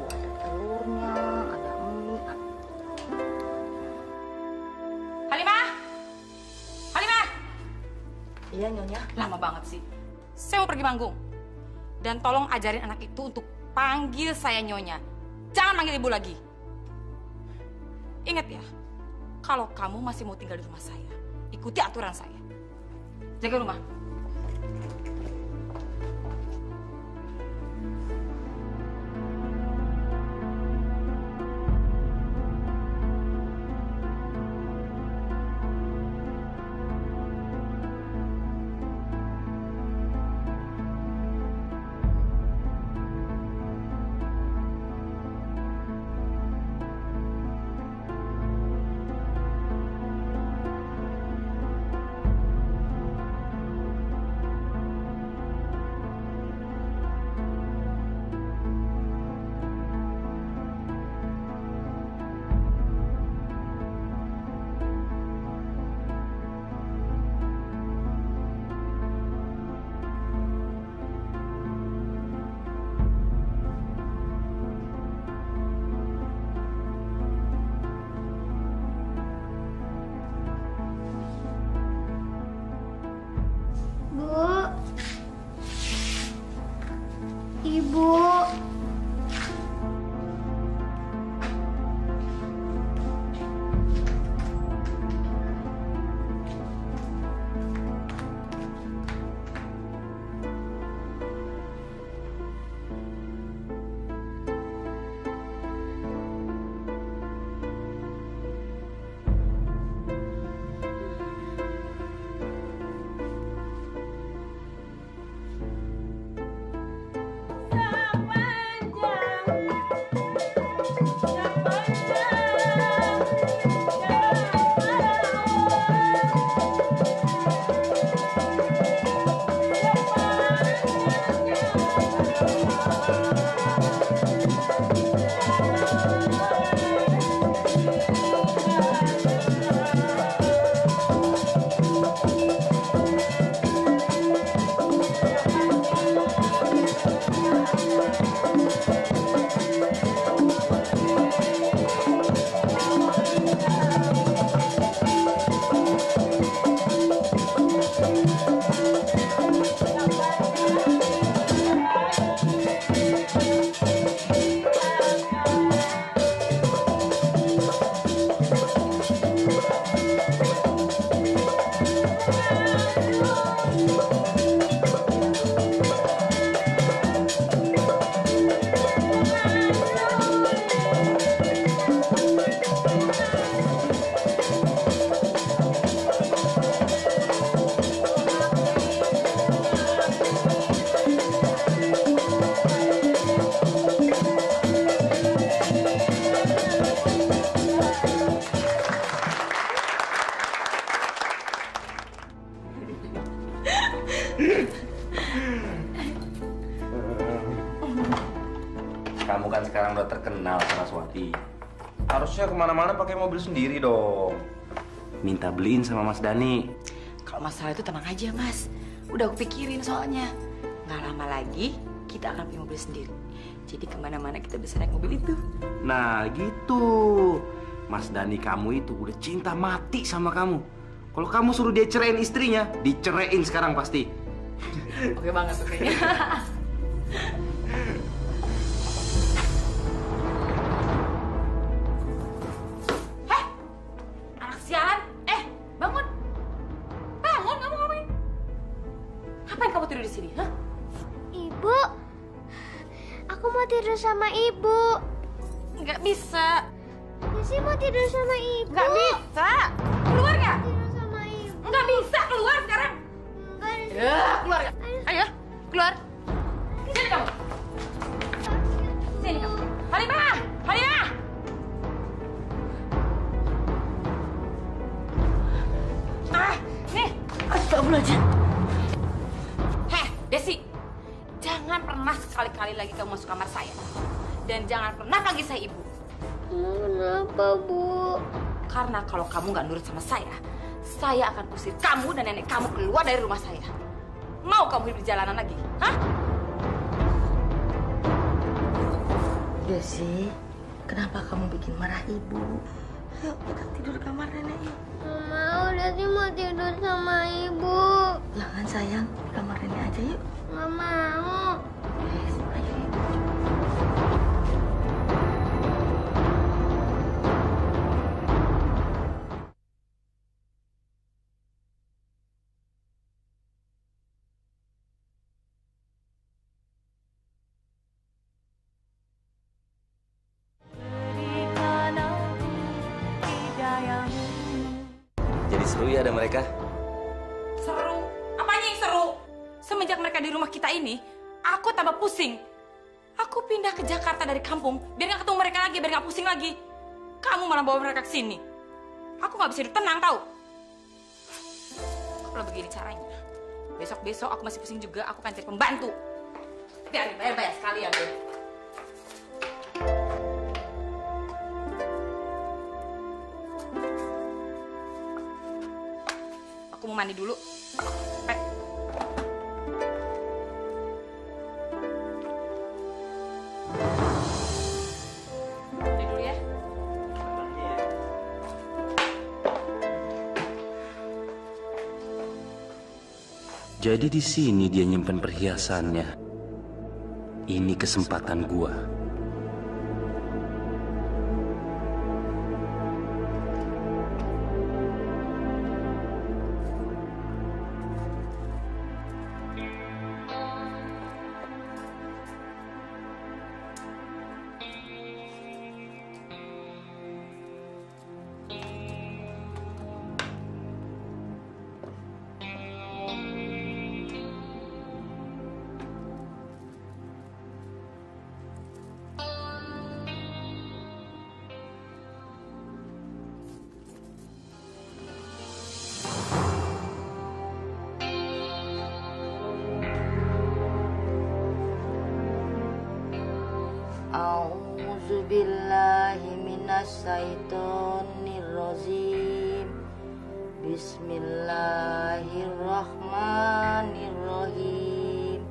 Ada telurnya, ada mie. Halimah! Halimah! Iya, Nyonya. Lama banget sih. Saya mau pergi manggung. Dan tolong ajarin anak itu untuk panggil saya Nyonya. Jangan manggil ibu lagi. Ingat ya, kalau kamu masih mau tinggal di rumah saya, ikuti aturan saya. Jaga rumah. Ibu. Kamu kan sekarang udah terkenal, Saraswati. Harusnya kemana-mana pakai mobil sendiri dong. Minta beliin sama Mas Dani. Kalau masalah itu tenang aja, Mas. Udah aku pikirin soalnya. Nggak lama lagi, kita akan punya mobil sendiri. Jadi kemana-mana kita bisa naik mobil itu. Nah, gitu. Mas Dani kamu itu udah cinta mati sama kamu. Kalau kamu suruh dia ceraiin istrinya, diceraiin sekarang pasti. Oke banget tuh kayaknya. Sialan, bangun, bangun, kamu ngapain? Ngapain kamu tidur di sini, hah? Ibu, aku mau tidur sama ibu. Nggak bisa. Desi mau tidur sama ibu. Nggak bisa. Keluar nggak? Tidur sama ibu. Nggak bisa, keluar sekarang. Ya, keluar nggak? Ayo, keluar. Sini kamu. Sini kamu. Halimah, Halimah. Astagfirullahaladzim. Heh, Desi. Jangan pernah sekali-kali lagi kamu masuk kamar saya. Dan jangan pernah panggil saya ibu. Kenapa, Bu? Karena kalau kamu nggak nurut sama saya akan usir kamu dan nenek kamu keluar dari rumah saya. Mau kamu hidup di jalanan lagi? Hah? Desi, kenapa kamu bikin marah ibu? Yuk, kita tidur di kamar nenek yuk. Nggak mau, Desi mau tidur sama ibu. Jangan sayang, di kamar nenek aja yuk. Nggak mau. Yes, ayo yuk. Jadi seru ya ada mereka. Seru? Apanya yang seru? Semenjak mereka di rumah kita ini, aku tambah pusing. Aku pindah ke Jakarta dari kampung, biar nggak ketemu mereka lagi, biar nggak pusing lagi. Kamu malah bawa mereka ke sini. Aku nggak bisa hidup tenang, tau? Kalau begini caranya, besok-besok aku masih pusing juga, aku akan cari pembantu. Biar bayar-bayar sekalian deh. Aku mau mandi dulu. Pek. Mandi dulu ya. Jadi di sini dia nyimpen perhiasannya. Ini kesempatan gua. A'udzubillahi minasyaitonirrajim. Bismillahirrahmanirrahim.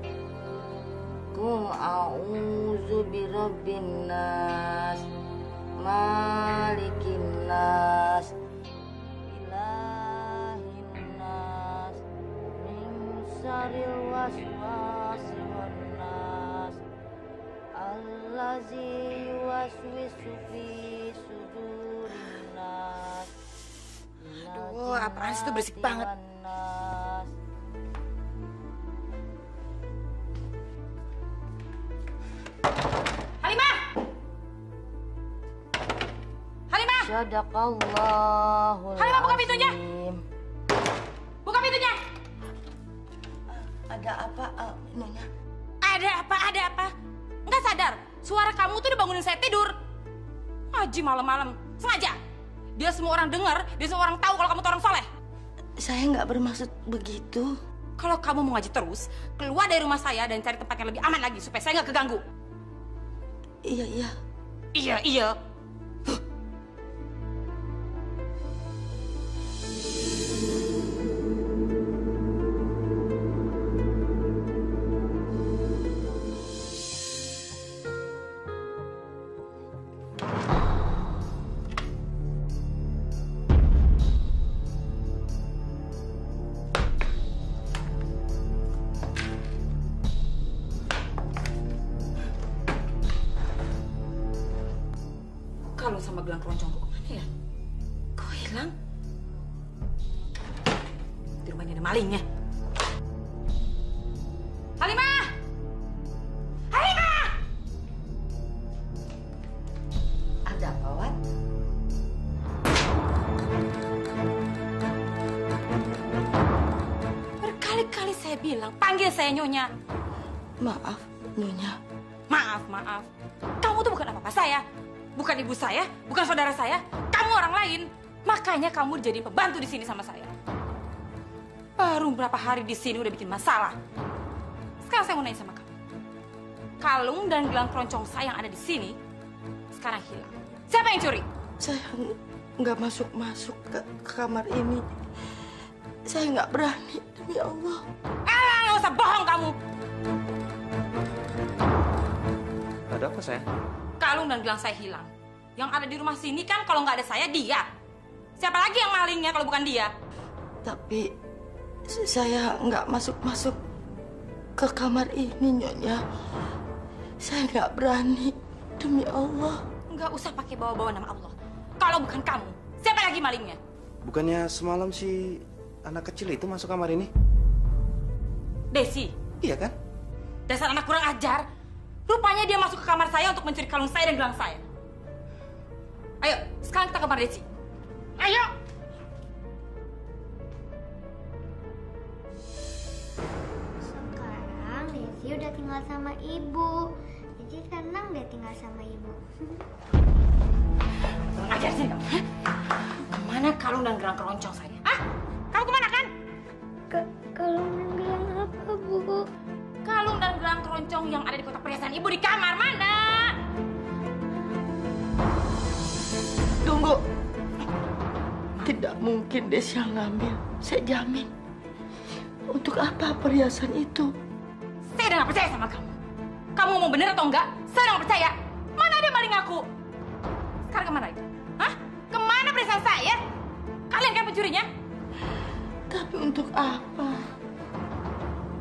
Qul a'udzu birabbin nas, malikin nas, ilahin nas, min syarril waswasil khannas, allazi yuwaswisu fi sudurin nas. Aduh, apaan sih itu berisik banget. Halimah! Halimah! Sadaqallahul Halimah, buka pintunya! azim. Buka pintunya! Ada apa, Nyonya? Ada apa? Ada apa? Nggak sadar? Suara kamu tuh udah bangunin saya tidur. Ngaji malam-malam. Sengaja. Dia semua orang dengar, dia semua orang tahu kalau kamu tuh orang soleh. Saya nggak bermaksud begitu. Kalau kamu mau ngaji terus, keluar dari rumah saya dan cari tempat yang lebih aman lagi supaya saya nggak keganggu. Iya, iya. Iya, iya. Kalung sama gelang keroncongku kemana ya? Kok hilang? Di rumahnya ada malingnya. Halimah! Halimah! Ada apa, Wan? Berkali-kali saya bilang, panggil saya Nyonya. Maaf, Nyonya. Maaf, maaf. Kamu tuh bukan apa-apa saya. Bukan ibu saya, bukan saudara saya. Kamu orang lain. Makanya kamu jadi pembantu di sini sama saya. Baru berapa hari di sini udah bikin masalah. Sekarang saya mau nanya sama kamu. Kalung dan gelang keroncong saya yang ada di sini sekarang hilang. Siapa yang curi? Saya nggak masuk ke kamar ini. Saya nggak berani, demi Allah. Alah, nggak usah bohong kamu. Ada apa saya? Kalung dan gelang saya hilang. Yang ada di rumah sini kan kalau nggak ada saya dia. Siapa lagi yang malingnya kalau bukan dia? Tapi saya nggak masuk ke kamar ini, Nyonya. Saya nggak berani, demi Allah. Nggak usah pakai bawa-bawa nama Allah. Kalau bukan kamu, siapa lagi malingnya? Bukannya semalam si anak kecil itu masuk kamar ini? Desi. Iya kan? Dasar anak kurang ajar. Rupanya dia masuk ke kamar saya untuk mencuri kalung saya dan gelang saya. Ayo, sekarang kita ke kamar Desi. Ayo! Sekarang Desi udah tinggal sama ibu. Jadi senang deh tinggal sama ibu. Kurang ajar sih kamu. Kemana kalung dan gelang keroncong saya? Hah? Kamu kemana kan? Kalung dan gelang apa, Bu? Kalung dan gelang keroncong yang ada di kotak perhiasan ibu di kamar mana? Tunggu. Tidak mungkin Desi yang ngambil. Saya jamin. Untuk apa perhiasan itu? Saya udah gak percaya sama kamu. Kamu ngomong bener atau enggak? Saya udah gak percaya. Mana dia maling aku? Sekarang kemana itu? Hah? Kemana perhiasan saya? Kalian kan pencurinya? Tapi untuk apa?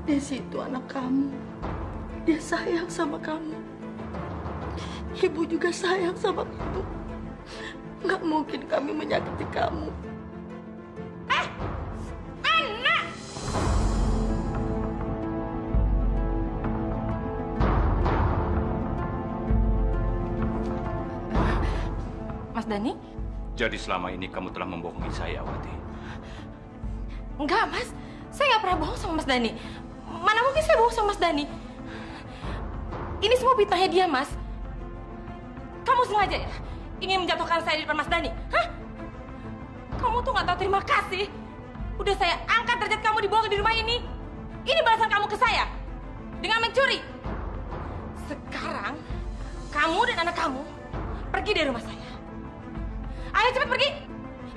Desi itu anak kamu. Dia sayang sama kamu. Ibu juga sayang sama kamu. Nggak mungkin kami menyakiti kamu. Anak! Mas Dani? Jadi selama ini kamu telah membohongi saya, Wati. Enggak, Mas. Saya nggak pernah bohong sama Mas Dani. Mana mungkin saya bohong sama Mas Dani? Ini semua fitnahnya dia, Mas. Kamu sengaja ya? Ingin menjatuhkan saya di depan Mas Dani? Hah? Kamu tuh nggak tahu terima kasih. Udah saya angkat derajat kamu dibawa di rumah ini. Ini balasan kamu ke saya. Dengan mencuri. Sekarang, kamu dan anak kamu pergi dari rumah saya. Ayo cepat pergi.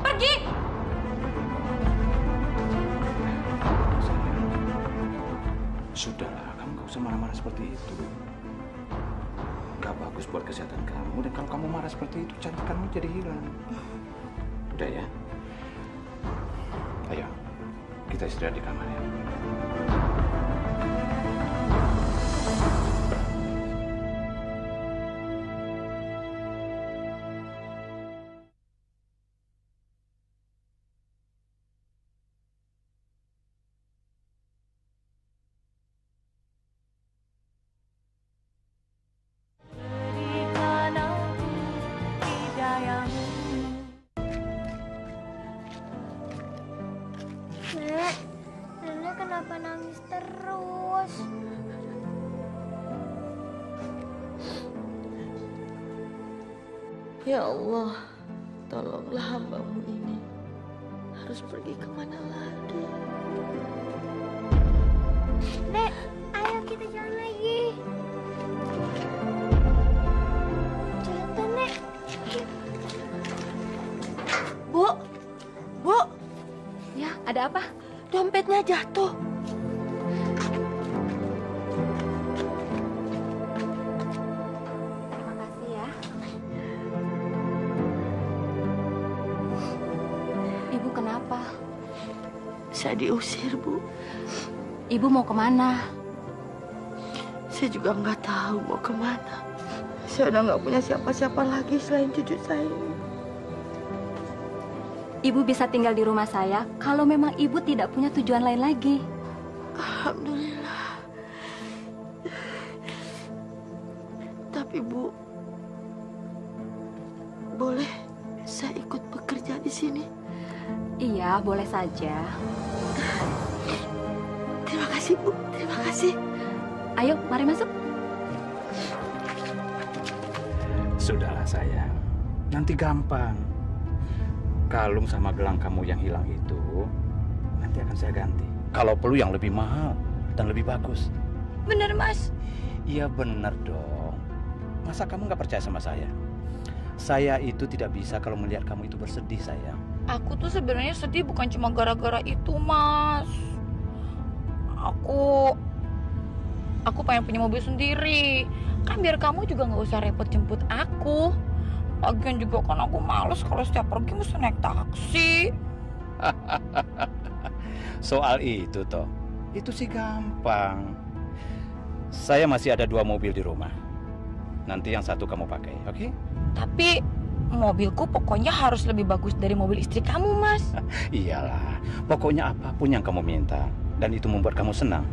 Pergi. Sudahlah, kamu gak usah marah-marah seperti itu. Gak bagus buat kesehatan kamu. Dan kalau kamu marah seperti itu, cantik kamu jadi hilang. Udah ya? Ayo, kita istirahat di kamar ya. Nenek kenapa nangis terus? Ya Allah, tolonglah hambamu ini. Harus pergi kemana lagi? Nek, ayo kita jalan lagi. Jalan, Nek. Bu, Bu. Ya, ada apa? Dompetnya jatuh. Terima kasih ya. Ibu kenapa? Saya diusir, Bu. Ibu mau kemana? Saya juga nggak tahu mau kemana. Saya udah nggak punya siapa-siapa lagi selain cucu saya ini. Ibu bisa tinggal di rumah saya kalau memang ibu tidak punya tujuan lain lagi. Alhamdulillah. Tapi Bu, boleh saya ikut bekerja di sini? Iya, boleh saja. Terima kasih, Bu. Terima kasih. Ayo, mari masuk. Sudahlah sayang, nanti gampang. Kalung sama gelang kamu yang hilang itu Nanti akan saya ganti. Kalau perlu yang lebih mahal dan lebih bagus. Bener, Mas? Iya bener dong. Masa kamu nggak percaya sama saya? Saya itu tidak bisa kalau melihat kamu itu bersedih, sayang. Aku tuh sebenarnya sedih bukan cuma gara-gara itu, Mas. Aku pengen punya mobil sendiri. Kan biar kamu juga nggak usah repot jemput aku. Lagian juga kan aku males kalau setiap pergi mesti naik taksi. Soal itu toh, itu sih gampang. Saya masih ada 2 mobil di rumah. Nanti yang satu kamu pakai, oke? Tapi mobilku pokoknya harus lebih bagus dari mobil istri kamu, Mas. Iyalah, pokoknya apapun yang kamu minta dan itu membuat kamu senang,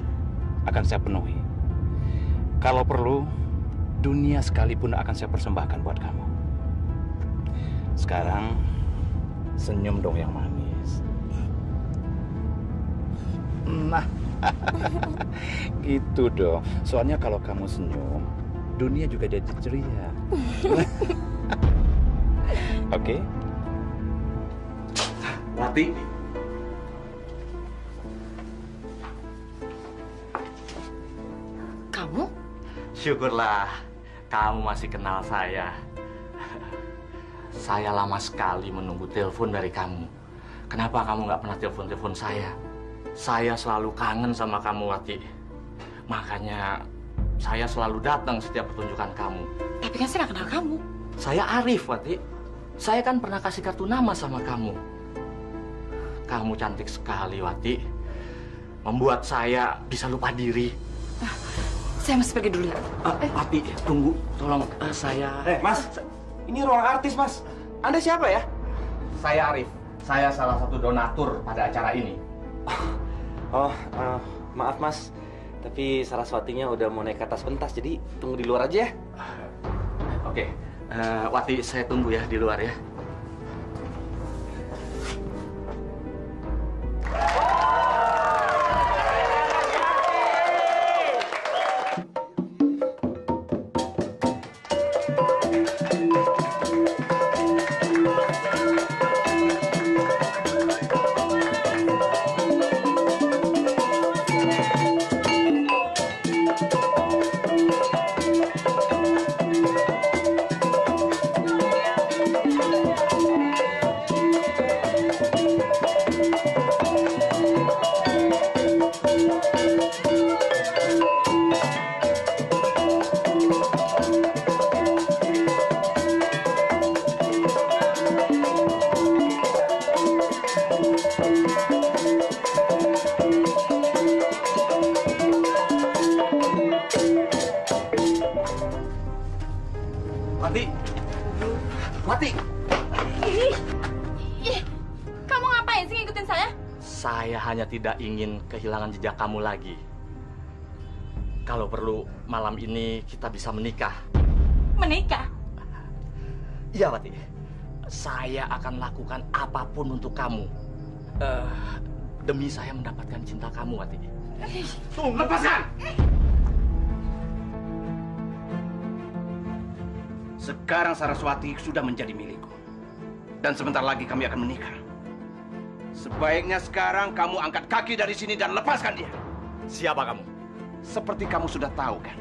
akan saya penuhi. Kalau perlu, dunia sekalipun akan saya persembahkan buat kamu. Sekarang, senyum dong yang manis. Nah, gitu dong. Soalnya kalau kamu senyum, dunia juga jadi ceria. Oke? Wati. Kamu? Syukurlah kamu masih kenal saya. Saya lama sekali menunggu telepon dari kamu. Kenapa kamu nggak pernah telepon saya? Saya selalu kangen sama kamu, Wati. Makanya saya selalu datang setiap pertunjukan kamu. Tapi kan saya nggak kenal kamu. Saya Arif, Wati. Saya kan pernah kasih kartu nama sama kamu. Kamu cantik sekali, Wati. Membuat saya bisa lupa diri. Saya mesti pergi dulu ya. Wati, tunggu. Tolong saya... Mas. Ini ruang artis, Mas. Anda siapa ya? Saya Arif. Saya salah satu donatur pada acara ini. Maaf, Mas. Tapi Saraswatinya udah mau naik ke atas pentas, jadi tunggu di luar aja ya. Oke. Wati, saya tunggu ya di luar ya. Wati! Wati! Kamu ngapain sih ngikutin saya? Saya hanya tidak ingin kehilangan jejak kamu lagi. Kalau perlu, malam ini kita bisa menikah. Menikah? Iya, Wati. Saya akan lakukan apapun untuk kamu. Demi saya mendapatkan cinta kamu, Wati. Tunggu, lepaskan! Sekarang Saraswati sudah menjadi milikku. Dan sebentar lagi kami akan menikah. Sebaiknya sekarang kamu angkat kaki dari sini dan lepaskan dia. Siapa kamu? Seperti kamu sudah tahu kan?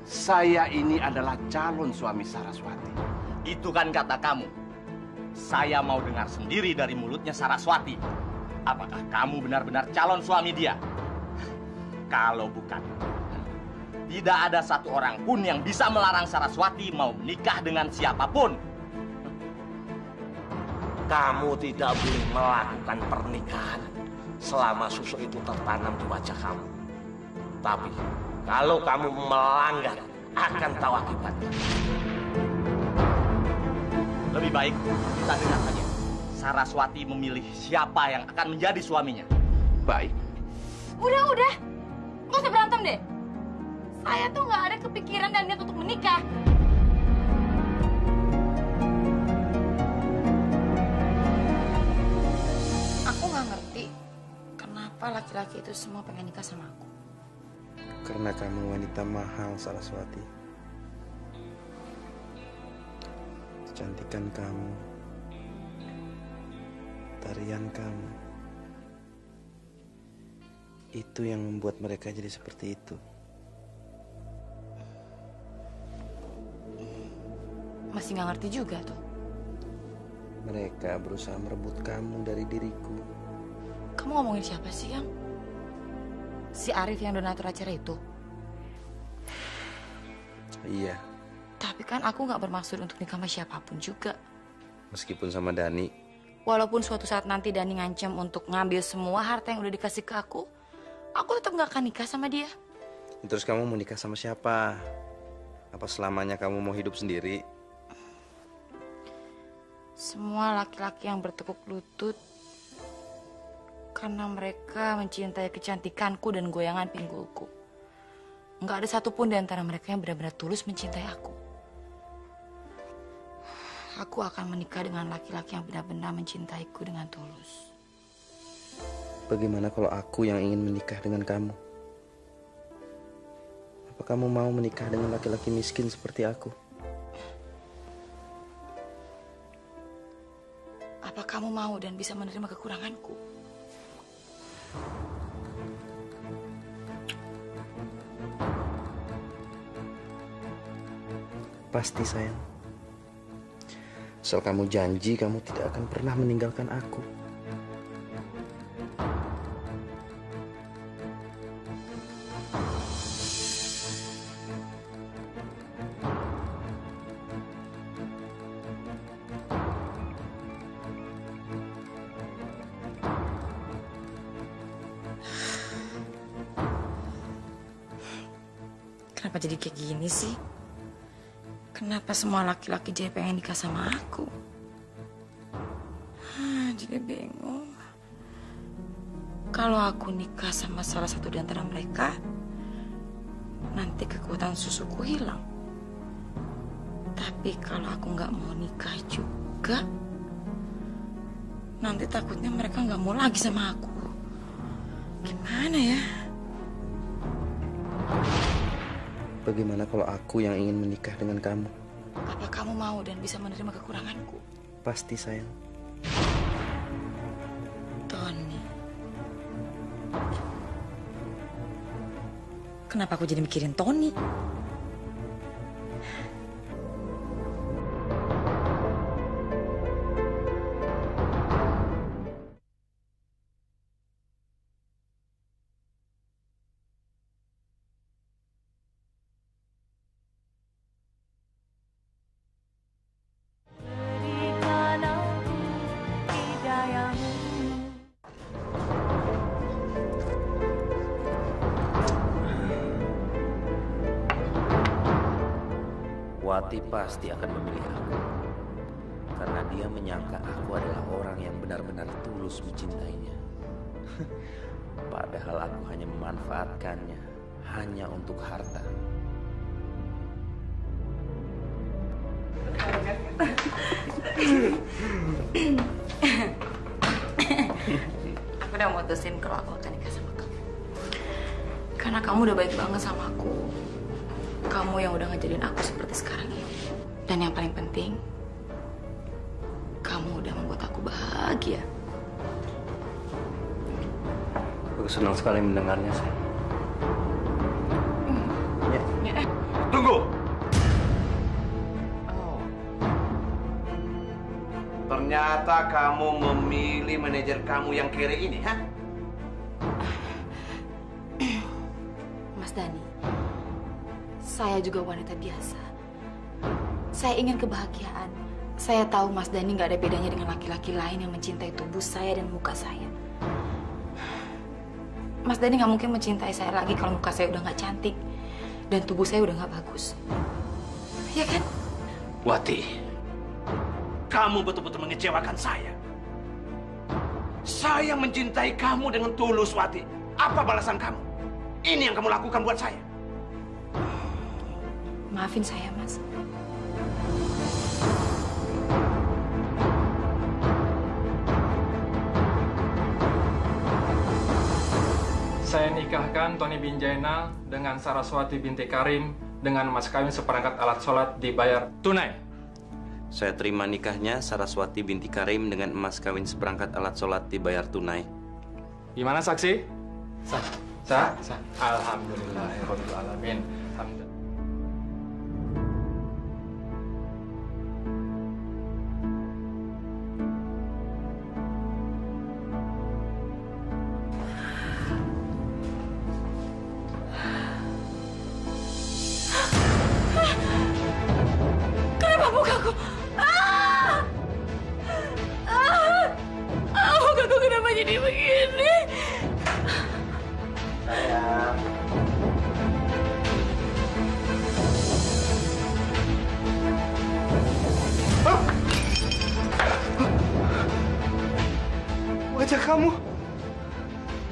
Saya ini adalah calon suami Saraswati. Itu kan kata kamu. Saya mau dengar sendiri dari mulutnya Saraswati. Apakah kamu benar-benar calon suami dia? Kalau bukan, tidak ada satu orang pun yang bisa melarang Saraswati mau menikah dengan siapapun. Kamu tidak boleh melakukan pernikahan selama susu itu tertanam di wajah kamu. Tapi kalau kamu melanggar, akan tahu akibatnya. Lebih baik kita dengar saja. Saraswati memilih siapa yang akan menjadi suaminya. Baik. Udah. Nggak usah berantem deh. Saya tuh nggak ada kepikiran dan niat untuk menikah. Aku nggak ngerti kenapa laki-laki itu semua pengen nikah sama aku. Karena kamu wanita mahal, Saraswati. Kecantikan kamu, tarian kamu, Itu yang membuat mereka jadi seperti itu. Masih nggak ngerti juga tuh. Mereka berusaha merebut kamu dari diriku. Kamu ngomongin siapa sih, Yang? Si Arif yang donatur acara itu? Iya. Tapi kan aku nggak bermaksud untuk nikah sama siapapun juga. Meskipun sama Dani. Walaupun suatu saat nanti Dani ngancam untuk ngambil semua harta yang udah dikasih ke aku tetap nggak akan nikah sama dia. Terus kamu mau nikah sama siapa? Apa selamanya kamu mau hidup sendiri? Semua laki-laki yang bertekuk lutut karena mereka mencintai kecantikanku dan goyangan pinggulku. Nggak ada satupun di antara mereka yang benar-benar tulus mencintai aku. Aku akan menikah dengan laki-laki yang benar-benar mencintaiku dengan tulus. Bagaimana kalau aku yang ingin menikah dengan kamu? Apa kamu mau menikah dengan laki-laki miskin seperti aku? Apa kamu mau dan bisa menerima kekuranganku? Pasti, sayang. Asal kamu janji kamu tidak akan pernah meninggalkan aku. Kenapa jadi kayak gini sih? Kenapa semua laki-laki jadi pengen nikah sama aku? Jadi bingung. Kalau aku nikah sama salah satu di antara mereka, nanti kekuatan susuku hilang. Tapi kalau aku nggak mau nikah juga, nanti takutnya mereka nggak mau lagi sama aku. Gimana ya? Bagaimana kalau aku yang ingin menikah dengan kamu? Apa kamu mau dan bisa menerima kekuranganku? Pasti, sayang. Tony. Kenapa aku jadi mikirin Tony? Wati pasti akan memilih aku. Karena dia menyangka aku adalah orang yang benar-benar tulus mencintainya. Padahal aku hanya memanfaatkannya hanya untuk harta. Aku udah mutusin kalau aku akan nikah sama kamu. Karena kamu udah baik banget sama aku. Kamu yang udah ngajarin aku seperti sekarang ini. Dan yang paling penting, kamu udah membuat aku bahagia. Aku senang sekali mendengarnya, sayang. Tunggu! Oh. Ternyata kamu memilih manajer kamu yang kere ini, ha? Mas Dani, saya juga wanita biasa. Saya ingin kebahagiaan. Saya tahu Mas Dani nggak ada bedanya dengan laki-laki lain yang mencintai tubuh saya dan muka saya. Mas Dani nggak mungkin mencintai saya lagi kalau muka saya udah nggak cantik dan tubuh saya udah nggak bagus. Ya kan? Wati, kamu betul-betul mengecewakan saya. Saya mencintai kamu dengan tulus, Wati. Apa balasan kamu? Ini yang kamu lakukan buat saya. Maafin saya, Mas. Saya nikahkan Tony bin Jainal dengan Saraswati binti Karim dengan mas kawin seperangkat alat sholat dibayar tunai. Saya terima nikahnya Saraswati binti Karim dengan emas kawin seperangkat alat sholat dibayar tunai. Gimana saksi? Sah. Sa? Alhamdulillahirabbil alamin. Alhamdulillah. Kenapa mukaku? Mukaku kenapa jadi begini? Sayang.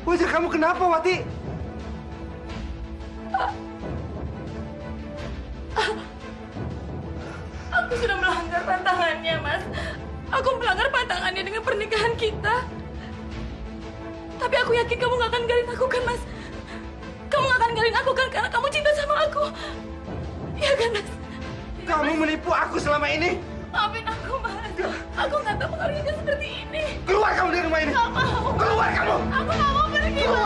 Wajah kamu kenapa, Wati? Aku sudah melanggar pantangannya, Mas. Aku melanggar pantangannya dengan pernikahan kita. Tapi aku yakin kamu gak akan ninggalin aku kan, Mas? Kamu gak akan ninggalin aku kan karena kamu cinta sama aku. Iya kan, Mas? Kamu menipu aku selama ini. Maafin aku, Mas. Aku gak tahu pengaruhnya seperti ini. Keluar kamu dari rumah ini. Gak mau. Keluar kamu. Aku gak mau pergi, Mas.